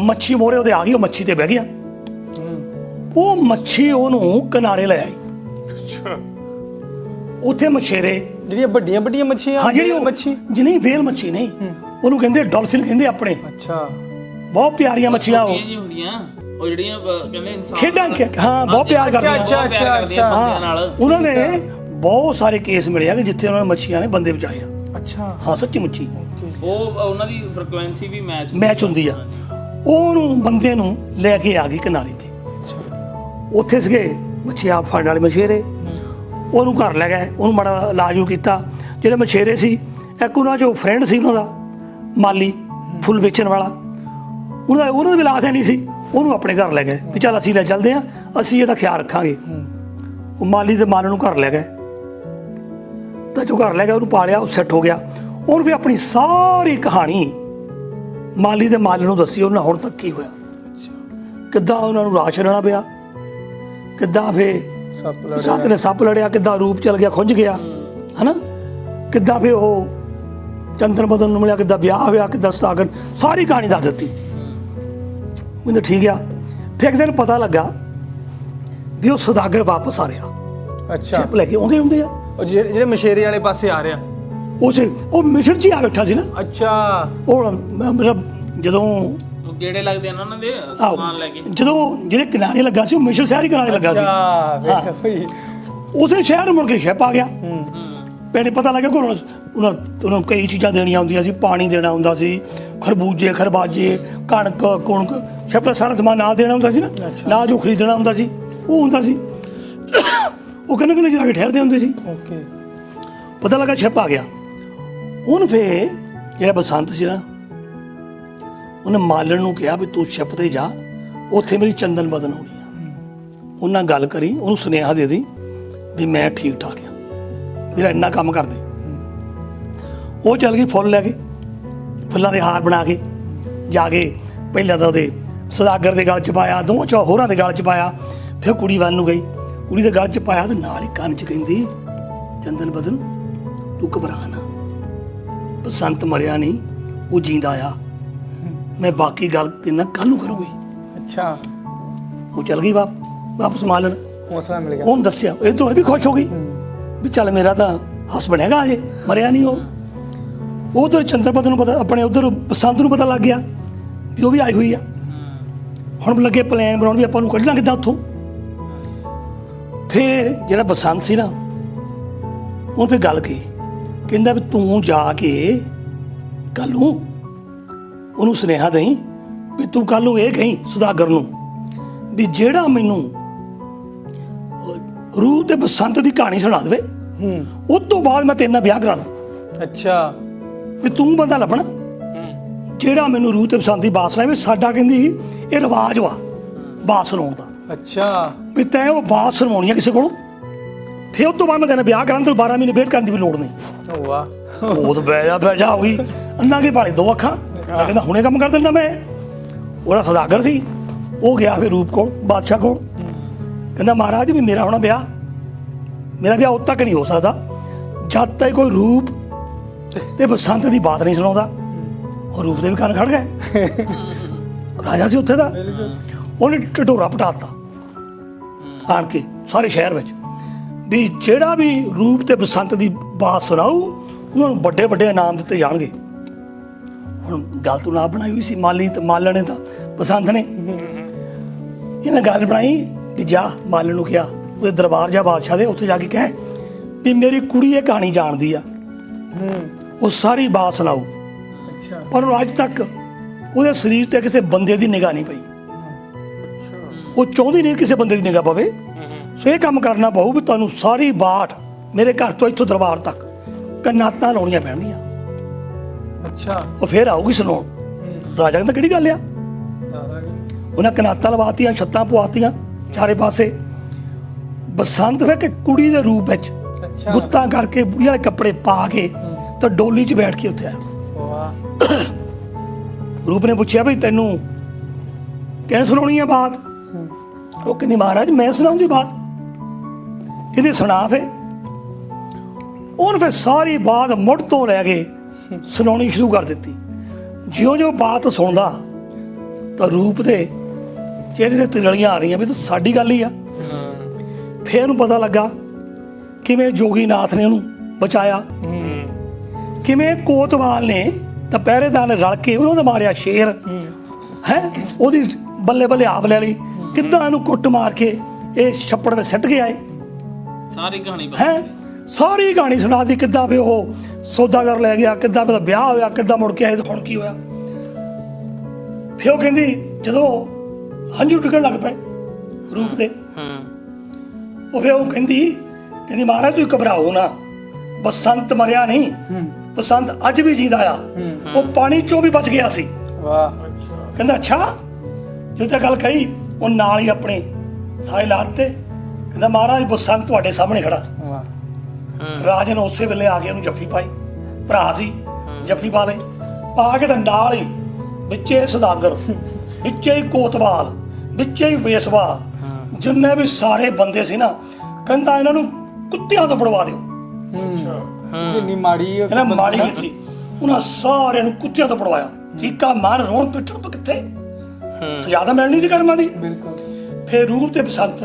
ਮੱਛੀ ਮੋਰੇ ਉਹਦੇ ਆ ਗਈ, ਉਹ ਮੱਛੀ ਤੇ ਬਹਿ ਗਿਆ। ਉਹ ਮੱਛੀ ਉਹਨੂੰ ਕਿਨਾਰੇ ਲੈ ਆਈ। ਉੱਥੇ ਮਛੇਰੇ, ਜਿਹੜੀਆਂ ਵੱਡੀਆਂ ਵੱਡੀਆਂ ਮੱਛੀਆਂ, ਹਾਂ ਜਿਹੜੀ ਮੱਛੀ ਜਿਹਨੇ ਵੇਲ ਮੱਛੀ ਨਹੀਂ, ਉਹਨੂੰ ਕਹਿੰਦੇ ਡਾਲਫਿਨ ਕਹਿੰਦੇ ਆਪਣੇ। ਅੱਛਾ ਬਹੁਤ ਪਿਆਰੀਆਂ ਮੱਛੀਆਂ ਉਹ, ਜੀ ਹੁੰਦੀਆਂ ਉਹ ਜਿਹੜੀਆਂ ਕਹਿੰਦੇ ਇਨਸਾਨ ਖੇਡਾਂ ਹਾਂ ਬਹੁਤ ਪਿਆਰ ਕਰਦੀਆਂ। ਅੱਛਾ ਬੰਦਿਆਂ ਨਾਲ। ਉਹਨਾਂ ਨੇ ਬਹੁਤ ਸਾਰੇ ਕੇਸ ਮਿਲੇ ਆ ਕਿ ਜਿੱਥੇ ਉਹਨਾਂ ਨੇ ਮੱਛੀਆਂ ਨੇ ਬੰਦੇ ਬਚਾਏ ਆ। ਅੱਛਾ ਹਾਂ ਸੱਚੀ ਮੁੱਚੀ ਉਹ ਉਹਨਾਂ ਦੀ ਫ੍ਰੀਕੁਐਂਸੀ ਵੀ ਮੈਚ ਹੁੰਦੀ ਆ। ਉਹਨੂੰ ਬੰਦੇ ਨੂੰ ਲੈ ਕੇ ਆ ਗਈ ਕਿਨਾਰੇ ਤੇ, ਉੱਥੇ ਸੀਗੇ ਮੱਛੀਆਂ ਫੜਨ ਵਾਲੇ ਮਛੇਰੇ, ਉਹਨੂੰ ਘਰ ਲੈ ਗਏ, ਉਹਨੂੰ ਬੜਾ ਇਲਾਜ ਕੀਤਾ। ਜਿਹੜੇ ਮਛੇਰੇ ਸੀ, ਇੱਕ ਉਹਨਾਂ 'ਚੋਂ ਫਰੈਂਡ ਸੀ ਉਹਨਾਂ ਦਾ ਮਾਲੀ, ਫੁੱਲ ਵੇਚਣ ਵਾਲਾ, ਉਹਨਾਂ ਦਾ ਵੀ ਇਲਾਜ ਨਹੀਂ ਸੀ, ਉਹਨੂੰ ਆਪਣੇ ਘਰ ਲੈ ਗਏ ਵੀ ਚੱਲ ਅਸੀਂ ਲੈ ਚੱਲਦੇ ਹਾਂ, ਅਸੀਂ ਇਹਦਾ ਖਿਆਲ ਰੱਖਾਂਗੇ। ਉਹ ਮਾਲੀ ਦੇ ਮਾਲ ਨੂੰ ਘਰ ਲੈ ਗਏ, ਤਾਂ ਜੋ ਘਰ ਲੈ ਗਿਆ ਉਹਨੂੰ ਪਾਲਿਆ, ਉਹ ਸੈੱਟ ਹੋ ਗਿਆ। ਉਹਨੂੰ ਵੀ ਆਪਣੀ ਸਾਰੀ ਕਹਾਣੀ ਮਾਲੀ ਦੇ ਮਾਲ ਨੂੰ ਦੱਸੀ, ਉਹਨਾਂ ਹੁਣ ਤੱਕ ਕੀ ਹੋਇਆ, ਕਿੱਦਾਂ ਉਹਨਾਂ ਨੂੰ ਰਾਸ਼ਨ ਲੈਣਾ ਪਿਆ, ਕਿੱਦਾਂ ਫੇ ਸੱਤ ਨੇ ਸੱਪ ਲੜਿਆ, ਕਿੱਦਾਂ ਰੂਪ ਚਲ ਗਿਆ, ਖੁੰਝ ਗਿਆ, ਹਨਾ, ਕਿੱਦਾਂ ਫੇ ਉਹ ਚੰਦਨ ਬਦਨ ਨੂੰ ਮਿਲਿਆ, ਕਿੱਦਾਂ ਵਿਆਹ ਹੋਇਆ, ਕਿੱਦਾਂ ਸੁਦਾਗਰ, ਸਾਰੀ ਕਹਾਣੀ ਦੱਸ ਦਿੱਤੀ। ਮੈਨੂੰ ਠੀਕ ਆ। ਫਿਰ ਇੱਕ ਦਿਨ ਪਤਾ ਲੱਗਾ ਵੀ ਉਹ ਸੁਦਾਗਰ ਵਾਪਸ ਆ ਰਿਹਾ, ਅੱਛਾ ਸ਼ਿਪ ਲੈ ਕੇ ਆਉਂਦੇ ਹੁੰਦੇ ਆ, ਉਹ ਜਿਹੜੇ ਮਛੇਰੇ ਵਾਲੇ ਪਾਸੇ ਆ ਰਿਹਾ। ਉਹ ਮਿਸ਼ਨ 'ਚ ਹੀ ਆ ਬੈਠਾ ਸੀ ਨਾ। ਅੱਛਾ ਉਹ ਮਤਲਬ ਜਦੋਂ ਗੇੜੇ ਲੱਗਦੇ ਆ ਨਾ ਉਹਨਾਂ ਦੇ ਆਹੋ, ਸਮਾਨ ਲੈ ਕੇ, ਜਦੋਂ ਜਿਹੜੇ ਕਿਨਾਰੇ ਲੱਗਾ ਸੀ, ਉਹ ਮਿਸ਼ਨ ਸ਼ਹਿਰ ਹੀ ਕਿਨਾਰੇ ਲੱਗਾ ਸੀ। ਅੱਛਾ ਵੇਖ ਉਸੇ ਸ਼ਹਿਰ ਮੁੜ ਕੇ ਸ਼ਿਪ ਆ ਗਿਆ। ਪਹਿਲੇ ਪਤਾ ਲੱਗਿਆ ਕਿ ਉਹਨਾਂ ਨੂੰ ਕਈ ਚੀਜ਼ਾਂ ਦੇਣੀਆਂ ਹੁੰਦੀਆਂ ਸੀ, ਪਾਣੀ ਦੇਣਾ ਹੁੰਦਾ ਸੀ, ਖਰਬੂਜੇ ਖਰਬਾਜੇ, ਕਣਕ ਕੁਣਕ, ਸ਼ਿਪ ਦਾ ਸਾਰਾ ਸਮਾਨ ਨਾਲ ਦੇਣਾ ਹੁੰਦਾ ਸੀ ਨਾ, ਨਾਲ ਜੋ ਖਰੀਦਣਾ ਹੁੰਦਾ ਸੀ ਉਹ ਹੁੰਦਾ ਸੀ। ਉਹ ਕਹਿੰਦੇ ਜਾ ਕੇ ਠਹਿਰਦੇ ਹੁੰਦੇ ਸੀ। ਓਕੇ ਪਤਾ ਲੱਗਾ ਸ਼ਿਪ ਆ ਗਿਆ। ਹੁਣ ਫੇ ਜਿਹੜਾ ਬਸੰਤ ਸੀ ਨਾ, ਉਹਨੇ ਮਾਲਣ ਨੂੰ ਕਿਹਾ ਵੀ ਤੂੰ ਸ਼ਿਪ ਤੇ ਜਾ, ਉੱਥੇ ਮੇਰੀ ਚੰਦਨ ਬਦਨ ਹੋਣੀ ਆ, ਉਹਨਾਂ ਗੱਲ ਕਰੀ, ਉਹਨੂੰ ਸੁਨੇਹਾ ਦੇ ਦੀ ਵੀ ਮੈਂ ਠੀਕ ਠਾਕ ਆ, ਮੇਰਾ ਇੰਨਾ ਕੰਮ ਕਰ ਦੇ। ਉਹ ਚੱਲ ਗਈ ਫੁੱਲ ਲੈ ਕੇ, ਫੁੱਲਾਂ ਦੇ ਹਾਰ ਬਣਾ ਕੇ ਜਾ ਕੇ ਪਹਿਲਾਂ ਤਾਂ ਉਹਦੇ ਸੁਦਾਗਰ ਦੇ ਗਲ 'ਚ ਪਾਇਆ, ਦੋਵਾਂ ਚੋਂ ਹੋਰਾਂ ਦੇ ਗਲ 'ਚ ਪਾਇਆ, ਫਿਰ ਕੁੜੀ ਵੱਲ ਨੂੰ ਗਈ, ਕੁੜੀ ਦੇ ਗਲ 'ਚ ਪਾਇਆ ਤੇ ਨਾਲ ਹੀ ਕੰਨ 'ਚ ਕਹਿੰਦੀ, ਚੰਦਨ ਬਦਨ ਤੂੰ ਘਬਰਾ ਨਾ, ਬਸੰਤ ਮਰਿਆ ਨਹੀਂ, ਉਹ ਜਿੰਦਾ ਆ, ਮੈਂ ਬਾਕੀ ਗੱਲ ਤੇਰੇ ਨਾਲ ਕੱਲ੍ਹ ਨੂੰ ਕਰੂੰਗੀ। ਅੱਛਾ ਉਹ ਚੱਲ ਗਈ ਵਾਪਸ ਮਾਲਣ, ਹੌਸਲਾ ਮਿਲ ਗਿਆ। ਉਹਨੂੰ ਦੱਸਿਆ, ਇਹ ਤੋਂ ਇਹ ਵੀ ਖੁਸ਼ ਹੋ ਗਈ ਵੀ ਚੱਲ ਮੇਰਾ ਤਾਂ ਹਸਬੈਂਡ ਹੈਗਾ ਅਜੇ, ਮਰਿਆ ਨਹੀਂ ਉਹ। ਉਧਰ ਚੰਦਰਪਤ ਨੂੰ ਪਤਾ, ਆਪਣੇ ਉਧਰ ਬਸੰਤ ਨੂੰ ਪਤਾ ਲੱਗ ਗਿਆ ਵੀ ਉਹ ਵੀ ਆਈ ਹੋਈ ਆ। ਹੁਣ ਲੱਗੇ ਪਲਾਨ ਬਣਾਉਣ ਵੀ ਆਪਾਂ ਨੂੰ ਕੱਢਣਾ ਕਿੱਦਾਂ ਉੱਥੋਂ। ਫਿਰ ਜਿਹੜਾ ਬਸੰਤ ਸੀ ਨਾ, ਉਹ ਫਿਰ ਗੱਲ ਕਹੀ, ਕਹਿੰਦਾ ਵੀ ਤੂੰ ਜਾ ਕੇ ਕੱਲ ਨੂੰ ਉਹਨੂੰ ਸੁਨੇਹਾ ਦੇਈਂ ਵੀ ਤੂੰ ਕੱਲ ਨੂੰ ਇਹ ਕਹੀਂ ਸੁਦਾਗਰ ਨੂੰ ਵੀ ਜਿਹੜਾ ਮੈਨੂੰ ਰੂਹ ਤੇ ਬਸੰਤ ਦੀ ਕਹਾਣੀ ਸੁਣਾ ਦੇਵੇ, ਉਸ ਤੋਂ ਬਾਅਦ ਮੈਂ ਤੇਰੇ ਨਾਲ ਵਿਆਹ ਕਰਾਣਾ। ਅੱਛਾ ਵੀ ਤੂੰ ਬੰਦਾ ਲੱਭਣਾ ਜਿਹੜਾ ਮੈਨੂੰ ਰੂਹ ਤੇ ਬਸੰਤ ਦੀ ਬਾਤ ਸੁਣਾਵੇ। ਸਾਡਾ ਕਹਿੰਦੀ ਇਹ ਰਿਵਾਜ ਵਾ ਬਾਤ ਸੁਣਾਉਣ ਦਾ। ਅੱਛਾ ਵੀ ਤੈਂ ਉਹ ਬਾਤ ਸੁਣਾਉਣੀ ਆ ਕਿਸੇ ਕੋਲੋਂ, ਫਿਰ ਉਸ ਤੋਂ ਬਾਅਦ ਮੈਂ ਤੇਰੇ ਨਾਲ ਵਿਆਹ ਕਰਾਂ, ਤੈਨੂੰ 12 ਮਹੀਨੇ ਵੇਟ ਕਰਨ ਦੀ ਵੀ ਲੋੜ ਨਹੀਂ। ਵਾਹ ਉਹ ਤਾਂ ਬਹਿ ਹੋ ਗਈ, ਅੰਨਾ ਕੇ ਭਾਲੇ ਦੋ ਅੱਖਾਂ। ਮੈਂ ਕਹਿੰਦਾ ਹੁਣੇ ਕੰਮ ਕਰ ਦਿੰਦਾ ਮੈਂ। ਉਹਦਾ ਸੁਦਾਗਰ ਸੀ, ਉਹ ਗਿਆ ਫਿਰ ਰੂਪ ਕੋਲ, ਬਾਦਸ਼ਾਹ ਕੋਲ, ਕਹਿੰਦਾ ਮਹਾਰਾਜ ਵੀ ਮੇਰਾ ਹੋਣਾ ਵਿਆਹ, ਮੇਰਾ ਵਿਆਹ ਉਦੋਂ ਤੱਕ ਨਹੀਂ ਹੋ ਸਕਦਾ ਜਦ ਤੱਕ ਕੋਈ ਰੂਪ ਤੇ ਬਸੰਤ ਦੀ ਬਾਤ ਨਹੀਂ ਸੁਣਾਉਂਦਾ। ਉਹ ਰੂਪ ਦੇ ਵੀ ਕੰਨ ਖੜ ਗਏ, ਰਾਜਾ ਸੀ ਉੱਥੇ ਦਾ, ਉਹਨੇ ਢਿਡੋਰਾ ਪਟਾਤਾ ਆਣ ਕੇ ਸਾਰੇ ਸ਼ਹਿਰ ਵਿੱਚ ਵੀ ਜਿਹੜਾ ਵੀ ਰੂਪ ਤੇ ਬਸੰਤ ਦੀ ਬਾਤ ਸੁਣਾਊ ਉਹਨਾਂ ਨੂੰ ਵੱਡੇ ਵੱਡੇ ਇਨਾਮ ਦਿੱਤੇ ਜਾਣਗੇ। ਹੁਣ ਗੱਲ ਤੋਂ ਨਾ ਬਣਾਈ ਹੋਈ ਸੀ ਮਾਲੀ ਤੇ ਮਾਲਣ ਨੇ ਤਾਂ ਬਸੰਤ ਨੇ, ਇਹਨੇ ਗੱਲ ਬਣਾਈ ਵੀ ਜਾ ਮਾਲਣ ਨੂੰ ਕਿਹਾ ਉਹਦੇ ਦਰਬਾਰ ਜਾ ਬਾਦਸ਼ਾਹ ਦੇ, ਉੱਥੇ ਜਾ ਕੇ ਕਹਿ ਵੀ ਮੇਰੀ ਕੁੜੀ ਇਹ ਕਹਾਣੀ ਜਾਣਦੀ ਆ, ਉਹ ਸਾਰੀ ਬਾਤ ਸੁਣਾਊ। ਅੱਛਾ ਪਰ ਉਹ ਅੱਜ ਤੱਕ ਉਹਦੇ ਸਰੀਰ ਤੇ ਕਿਸੇ ਬੰਦੇ ਦੀ ਨਿਗਾਹ ਨਹੀਂ ਪਈ। ਉਹ ਚਾਹੁੰਦੀ ਨਹੀਂ ਕਿਸੇ ਬੰਦੇ ਦੀ ਨਿਗਾਹ ਪਵੇ, ਸੋ ਇਹ ਕੰਮ ਕਰਨਾ ਪਊ ਵੀ ਤੁਹਾਨੂੰ ਸਾਰੀ ਬਾਟ ਮੇਰੇ ਘਰ ਤੋਂ ਇੱਥੋਂ ਦਰਬਾਰ ਤੱਕ ਕਨਾਤਾਂ ਲਾਉਣੀਆਂ ਪੈਣਗੀਆਂ। ਅੱਛਾ ਉਹ ਫੇਰ ਆਊਗੀ ਸੁਣਾਉਣ। ਰਾਜਾ ਕਹਿੰਦਾ ਕਿਹੜੀ ਗੱਲ ਆ, ਉਹਨਾਂ ਕਨਾਤਾਂ ਲਵਾਤੀਆਂ, ਛੱਤਾਂ ਪਵਾਤੀਆਂ ਚਾਰੇ ਪਾਸੇ। ਬਸੰਤ ਫਿਰ ਕਿ ਕੁੜੀ ਦੇ ਰੂਪ ਵਿੱਚ ਅੱਛਾ ਗੁੱਤਾਂ ਕਰਕੇ ਬੁੜੀਆਂ ਵਾਲੇ ਕੱਪੜੇ ਪਾ ਕੇ ਤਾਂ ਡੋਲੀ 'ਚ ਬੈਠ ਕੇ ਉੱਥੇ ਆਇਆ। ਵਾਹ ਰੂਪ ਨੇ ਪੁੱਛਿਆ ਵੀ ਤੈਨੂੰ ਕਿਹਨੇ ਸੁਣਾਉਣੀ ਆ ਬਾਤ? ਉਹ ਕਹਿੰਦੀ ਮਹਾਰਾਜ ਮੈਂ ਸੁਣਾਉਂਗੀ ਬਾਤ। ਕਹਿੰਦੀ ਸੁਣਾ ਫੇ। ਉਹਨੇ ਫਿਰ ਸਾਰੀ ਬਾਤ ਮੁੱਢ ਤੋਂ ਲੈ ਕੇ ਸੁਣਾਉਣੀ ਸ਼ੁਰੂ ਕਰ ਦਿੱਤੀ। ਜਿਉਂ-ਜਿਉਂ ਬਾਤ ਸੁਣਦਾ ਤਾਂ ਰੂਪ ਦੇ ਚਿਹਰੇ ਤੇ ਤਿਰਲੀਆਂ ਆ ਰਹੀਆਂ ਵੀ ਤਾਂ ਸਾਡੀ ਗੱਲ ਹੀ ਆ। ਫਿਰ ਉਹਨੂੰ ਪਤਾ ਲੱਗਾ ਕਿਵੇਂ ਜੋਗੀਨਾਥ ਨੇ ਉਹਨੂੰ ਬਚਾਇਆ, ਕਿਵੇਂ ਕੋਤਵਾਲ ਨੇ ਤਾਂ ਪਹਿਰੇਦਾਰ ਨੇ ਰਲ ਕੇ ਉਹਨਾਂ ਦਾ ਮਾਰਿਆ ਸ਼ੇਰ ਹੈ, ਉਹਦੀ ਬੱਲੇ ਬੱਲੇ ਆਪ ਲੈ ਲਈ, ਕਿੱਦਾਂ ਇਹਨੂੰ ਕੁੱਟ ਮਾਰ ਕੇ ਇਹ ਛੱਪੜ ਵਿੱਚ ਸਿੱਟ ਕੇ ਆਏ ਸਾਰੀ ਕਹਾਣੀ ਪਤਾ ਹੈ। ਸਾਰੀ ਕਹਾਣੀ ਸੁਣਾਤੀ, ਕਿੱਦਾਂ ਵੀ ਉਹ ਸੌਦਾਗਰ ਲੈ ਗਿਆ, ਕਿੱਦਾਂ ਉਹਦਾ ਵਿਆਹ ਹੋਇਆ, ਕਿੱਦਾਂ ਮੁੜ ਕੇ ਆਏ ਤੇ ਹੁਣ ਕੀ ਹੋਇਆ। ਫਿਰ ਉਹ ਕਹਿੰਦੀ ਜਦੋਂ ਹੰਝੂ ਟਿਕਣ ਲੱਗ ਪਏ ਰੂਪ ਦੇ, ਉਹ ਫਿਰ ਉਹ ਕਹਿੰਦੀ ਮਹਾਰਾਜ ਤੁਸੀਂ ਘਬਰਾਓ ਨਾ, ਬਸੰਤ ਮਰਿਆ ਨਹੀਂ, ਬਸੰਤ ਅੱਜ ਵੀ ਜੀਂਦਾ ਆ, ਉਹ ਪਾਣੀ ਚੋਂ ਵੀ ਬਚ ਗਿਆ ਸੀ। ਵਾਹ। ਕਹਿੰਦਾ ਅੱਛਾ, ਜਦੋਂ ਤਾਂ ਗੱਲ ਕਹੀ ਉਹ ਨਾਲ ਹੀ ਆਪਣੇ ਸਾਰੇ ਲਾਤੇ, ਕਹਿੰਦਾ ਮਹਾਰਾਜ ਬਸੰਤ ਤੁਹਾਡੇ ਸਾਹਮਣੇ ਖੜਾ। ਵਾਹ। ਰਾਜੇ ਨੇ ਉਸੇ ਵੇਲੇ ਆ ਕੇ ਉਹਨੂੰ ਜੱਫੀ ਪਾਈ, ਭਰਾ ਸੀ, ਜੱਫੀ ਪਾ ਲਈ, ਪਾ ਕੇ ਤਾਂ ਨਾਲ ਹੀ ਵਿੱਚੇ ਸੁਦਾਗਰ, ਵਿੱਚੇ ਹੀ ਕੋਤਵਾਲ, ਵਿੱਚੇ ਹੀ ਵੇਸਵਾ, ਜਿੰਨੇ ਵੀ ਸਾਰੇ ਬੰਦੇ ਸੀ ਨਾ, ਕਹਿੰਦਾ ਇਹਨਾਂ ਨੂੰ ਕੁੱਤਿਆਂ ਤੋਂ ਪੜਵਾ ਦਿਓ। ਕਿੰਨੀ ਮਾੜੀ ਇਹਨਾਂ ਮਾੜੀ ਕੀਤੀ, ਉਹਨਾਂ ਸਾਰਿਆਂ ਨੂੰ ਕੁੱਤਿਆਂ ਤੋਂ ਪੜਵਾਇਆ। ਚੀਕਾ ਮਾਰ ਰੋਣ ਪਿੱਟਣ ਤੋਂ ਕਿੱਥੇ, ਸਜ਼ਾ ਤਾਂ ਮਿਲਣੀ ਸੀ ਕਰਮਾਂ ਦੀ। ਬਿਲਕੁਲ। ਫਿਰ ਰੂਪ ਤੇ ਬਸੰਤ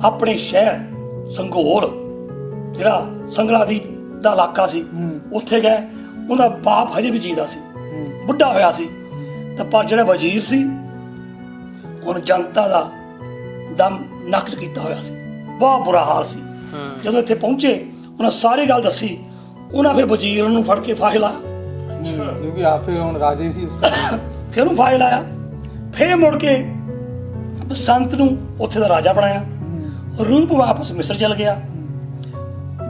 ਆਪਣੇ ਸ਼ਹਿਰ ਸੰਘੋਲ, ਜਿਹੜਾ ਸੰਗਲਾਦੀਪ ਦਾ ਇਲਾਕਾ ਸੀ, ਉੱਥੇ ਗਏ। ਉਹਦਾ ਬਾਪ ਹਜੇ ਵੀ ਜੀਦਾ ਸੀ, ਬੁੱਢਾ ਹੋਇਆ ਸੀ, ਤਾਂ ਪਰ ਜਿਹੜਾ ਵਜ਼ੀਰ ਸੀ ਉਹਨੇ ਜਨਤਾ ਦਾ ਦਮ ਨਕਦ ਕੀਤਾ ਹੋਇਆ ਸੀ, ਬਹੁਤ ਬੁਰਾ ਹਾਲ ਸੀ। ਜਦੋਂ ਇੱਥੇ ਪਹੁੰਚੇ ਉਹਨਾਂ ਸਾਰੀ ਗੱਲ ਦੱਸੀ, ਉਹਨਾਂ ਫਿਰ ਵਜ਼ੀਰ ਨੂੰ ਫੜ ਕੇ ਫਾਹੇ ਲਾਇਆ, ਕਿਉਂਕਿ ਆਪ ਫਿਰ ਹੁਣ ਰਾਜੇ ਸੀ ਉਸ ਟਾਈਮ। ਫਿਰ ਉਹਨੂੰ ਫਾਹੇ ਲਾਇਆ। ਫਿਰ ਮੁੜ ਕੇ ਬਸੰਤ ਨੂੰ ਉੱਥੇ ਦਾ ਰਾਜਾ ਬਣਾਇਆ। ਰੂਪ ਵਾਪਸ ਮਿਸਰ ਚਲ ਗਿਆ।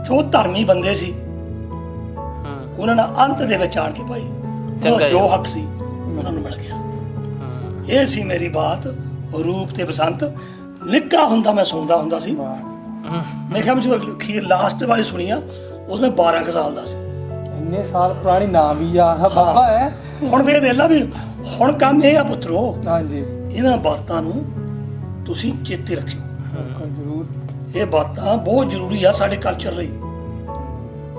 ਜੋ ਧਰਮੀ ਬੰਦੇ ਸੀ ਉਹਨਾਂ ਨੇ ਅੰਤ ਦੇ ਵਿੱਚ ਆਣ ਕੇ ਭਾਈ ਉਹਨਾਂ ਜੋ ਹੱਕ ਸੀ ਉਹਨਾਂ ਨੂੰ ਮਿਲ ਗਿਆ। ਇਹ ਸੀ ਮੇਰੀ ਬਾਤ ਰੂਪ ਤੇ ਬਸੰਤ। ਨਿੱਕਾ ਹੁੰਦਾ ਮੈਂ ਸੁਣਦਾ ਹੁੰਦਾ ਸੀ, ਮੈਂ ਕਿਹਾ ਜਦੋਂ ਅਖੀਰ ਲਾਸਟ ਵਾਲੀ ਸੁਣੀ ਆ ਉਦੋਂ ਮੈਂ 12 ਕੁ ਸਾਲ ਦਾ ਸੀ। ਇੰਨੇ ਸਾਲ ਪੁਰਾਣੀ ਨਾਮ ਵੀ ਆ ਬਾਬਾ ਹੈ। ਹੁਣ ਵੇਖ ਦੇਖ ਲਾ ਵੀ ਹੁਣ ਕੰਮ ਇਹ ਆ ਪੁੱਤਰੋ, ਹਾਂਜੀ ਇਹਨਾਂ ਬਾਤਾਂ ਨੂੰ ਤੁਸੀਂ ਚੇਤੇ ਰੱਖਿਓ। ਜ਼ਰੂਰ। ਇਹ ਬਾਤਾਂ ਬਹੁਤ ਜ਼ਰੂਰੀ ਆ ਸਾਡੇ ਕਲਚਰ ਲਈ।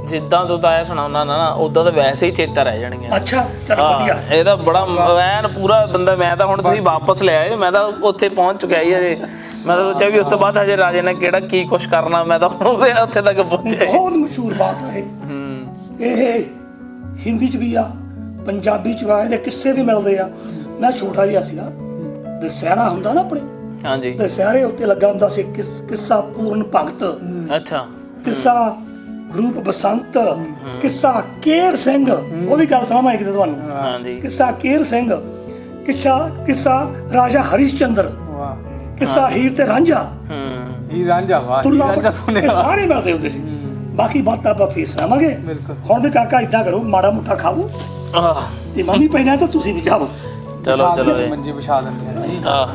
ਜਿੱਦਾਂ ਤੂੰ ਤਾਂ ਇਹ ਸੁਣਾਉਣਾ ਨਾ ਉਦਾਂ ਤਾਂ ਵੈਸੇ ਹੀ ਚੇਤਾ ਰਹਿ ਜਾਣਗੀਆਂ। ਅੱਛਾ ਚਲ ਹਾਂ, ਵਧੀਆ। ਇਹ ਤਾਂ ਬੜਾ ਐਨ ਪੂਰਾ ਬੰਦਾ। ਮੈਂ ਤਾਂ ਹੁਣ ਤੁਸੀਂ ਵਾਪਸ ਲੈ ਆਏ, ਮੈਂ ਤਾਂ ਉੱਥੇ ਪਹੁੰਚ ਚੁੱਕਿਆ ਹੀ ਹਜੇ। ਮੈਂ ਤਾਂ ਸੋਚਿਆ ਵੀ ਉਸ ਤੋਂ ਬਾਅਦ ਹਜੇ ਰਾਜੇ ਨੇ ਕਿਹੜਾ ਕੀ ਕੁਛ ਕਰਨਾ, ਮੈਂ ਤਾਂ ਹੁਣ ਉੱਥੇ ਤੱਕ ਪਹੁੰਚਿਆ। ਬਹੁਤ ਮਸ਼ਹੂਰ ਬਾਤ ਹੈ ਇਹ, ਹਿੰਦੀ ਚ ਵੀ ਆ, ਪੰਜਾਬੀ ਚ ਆ, ਇਹਦੇ ਕਿੱਸੇ ਵੀ ਮਿਲਦੇ ਆ। ਮੈਂ ਛੋਟਾ ਜਿਹਾ ਸੀਗਾ, ਦੁਸਹਿਰਾ ਹੁੰਦਾ ਨਾ ਆਪਣੇ, ਹਾਂਜੀ ਦੁਸਹਿਰੇ ਉੱਤੇ ਲੱਗਾ ਹੁੰਦਾ ਸੀ ਕਿੱਸਾ ਪੂਰਨ ਭਗਤ, ਅੱਛਾ ਕਿੱਸਾ ਰੂਪ ਬਸੰਤ, ਕਿੱਸਾ ਕੇਰ ਸਿੰਘ, ਉਹ ਵੀ ਗੱਲ ਸਮਝ ਆਏਗੀ ਤੁਹਾਨੂੰ। ਹਾਂਜੀ ਕਿੱਸਾ ਕੇਰ ਸਿੰਘ, ਕਿੱਸਾ ਰਾਜਾ ਹਰੀਸ਼ ਚੰਦਰ, ਵਾਹ। ਕਿੱਸਾ ਹੀਰ ਤੇ ਰਾਂਝਾ, ਹੀ ਰਾਂਝਾ। ਵਾਹ। ਤੁਲਾ, ਰਾਂਝਾ ਇਹ ਸੁਣਿਆ। ਸਾਰੇ ਮਿਲਦੇ ਹੁੰਦੇ ਸੀ। ਬਾਕੀ ਬਾਤਾਂ ਆਪਾਂ ਫੇਰ ਸੁਣਾਵਾਂਗੇ। ਬਿਲਕੁਲ। ਹੁਣ ਵੀ ਕਾਕਾ ਇਦਾਂ ਕਰੋ, ਮਾੜਾ ਮੋਟਾ ਖਾਵੋ ਆਹ ਤੇ ਮੰਮੀ ਪੈਣਾ ਤਾਂ ਤੁਸੀਂ ਵੀ ਜਾਵੋ। ਚਲੋ ਚਲੋ ਮੰਜੇ ਵਿਛਾ ਦਿੰਦੇ ਆ ਜੀ। ਆਹ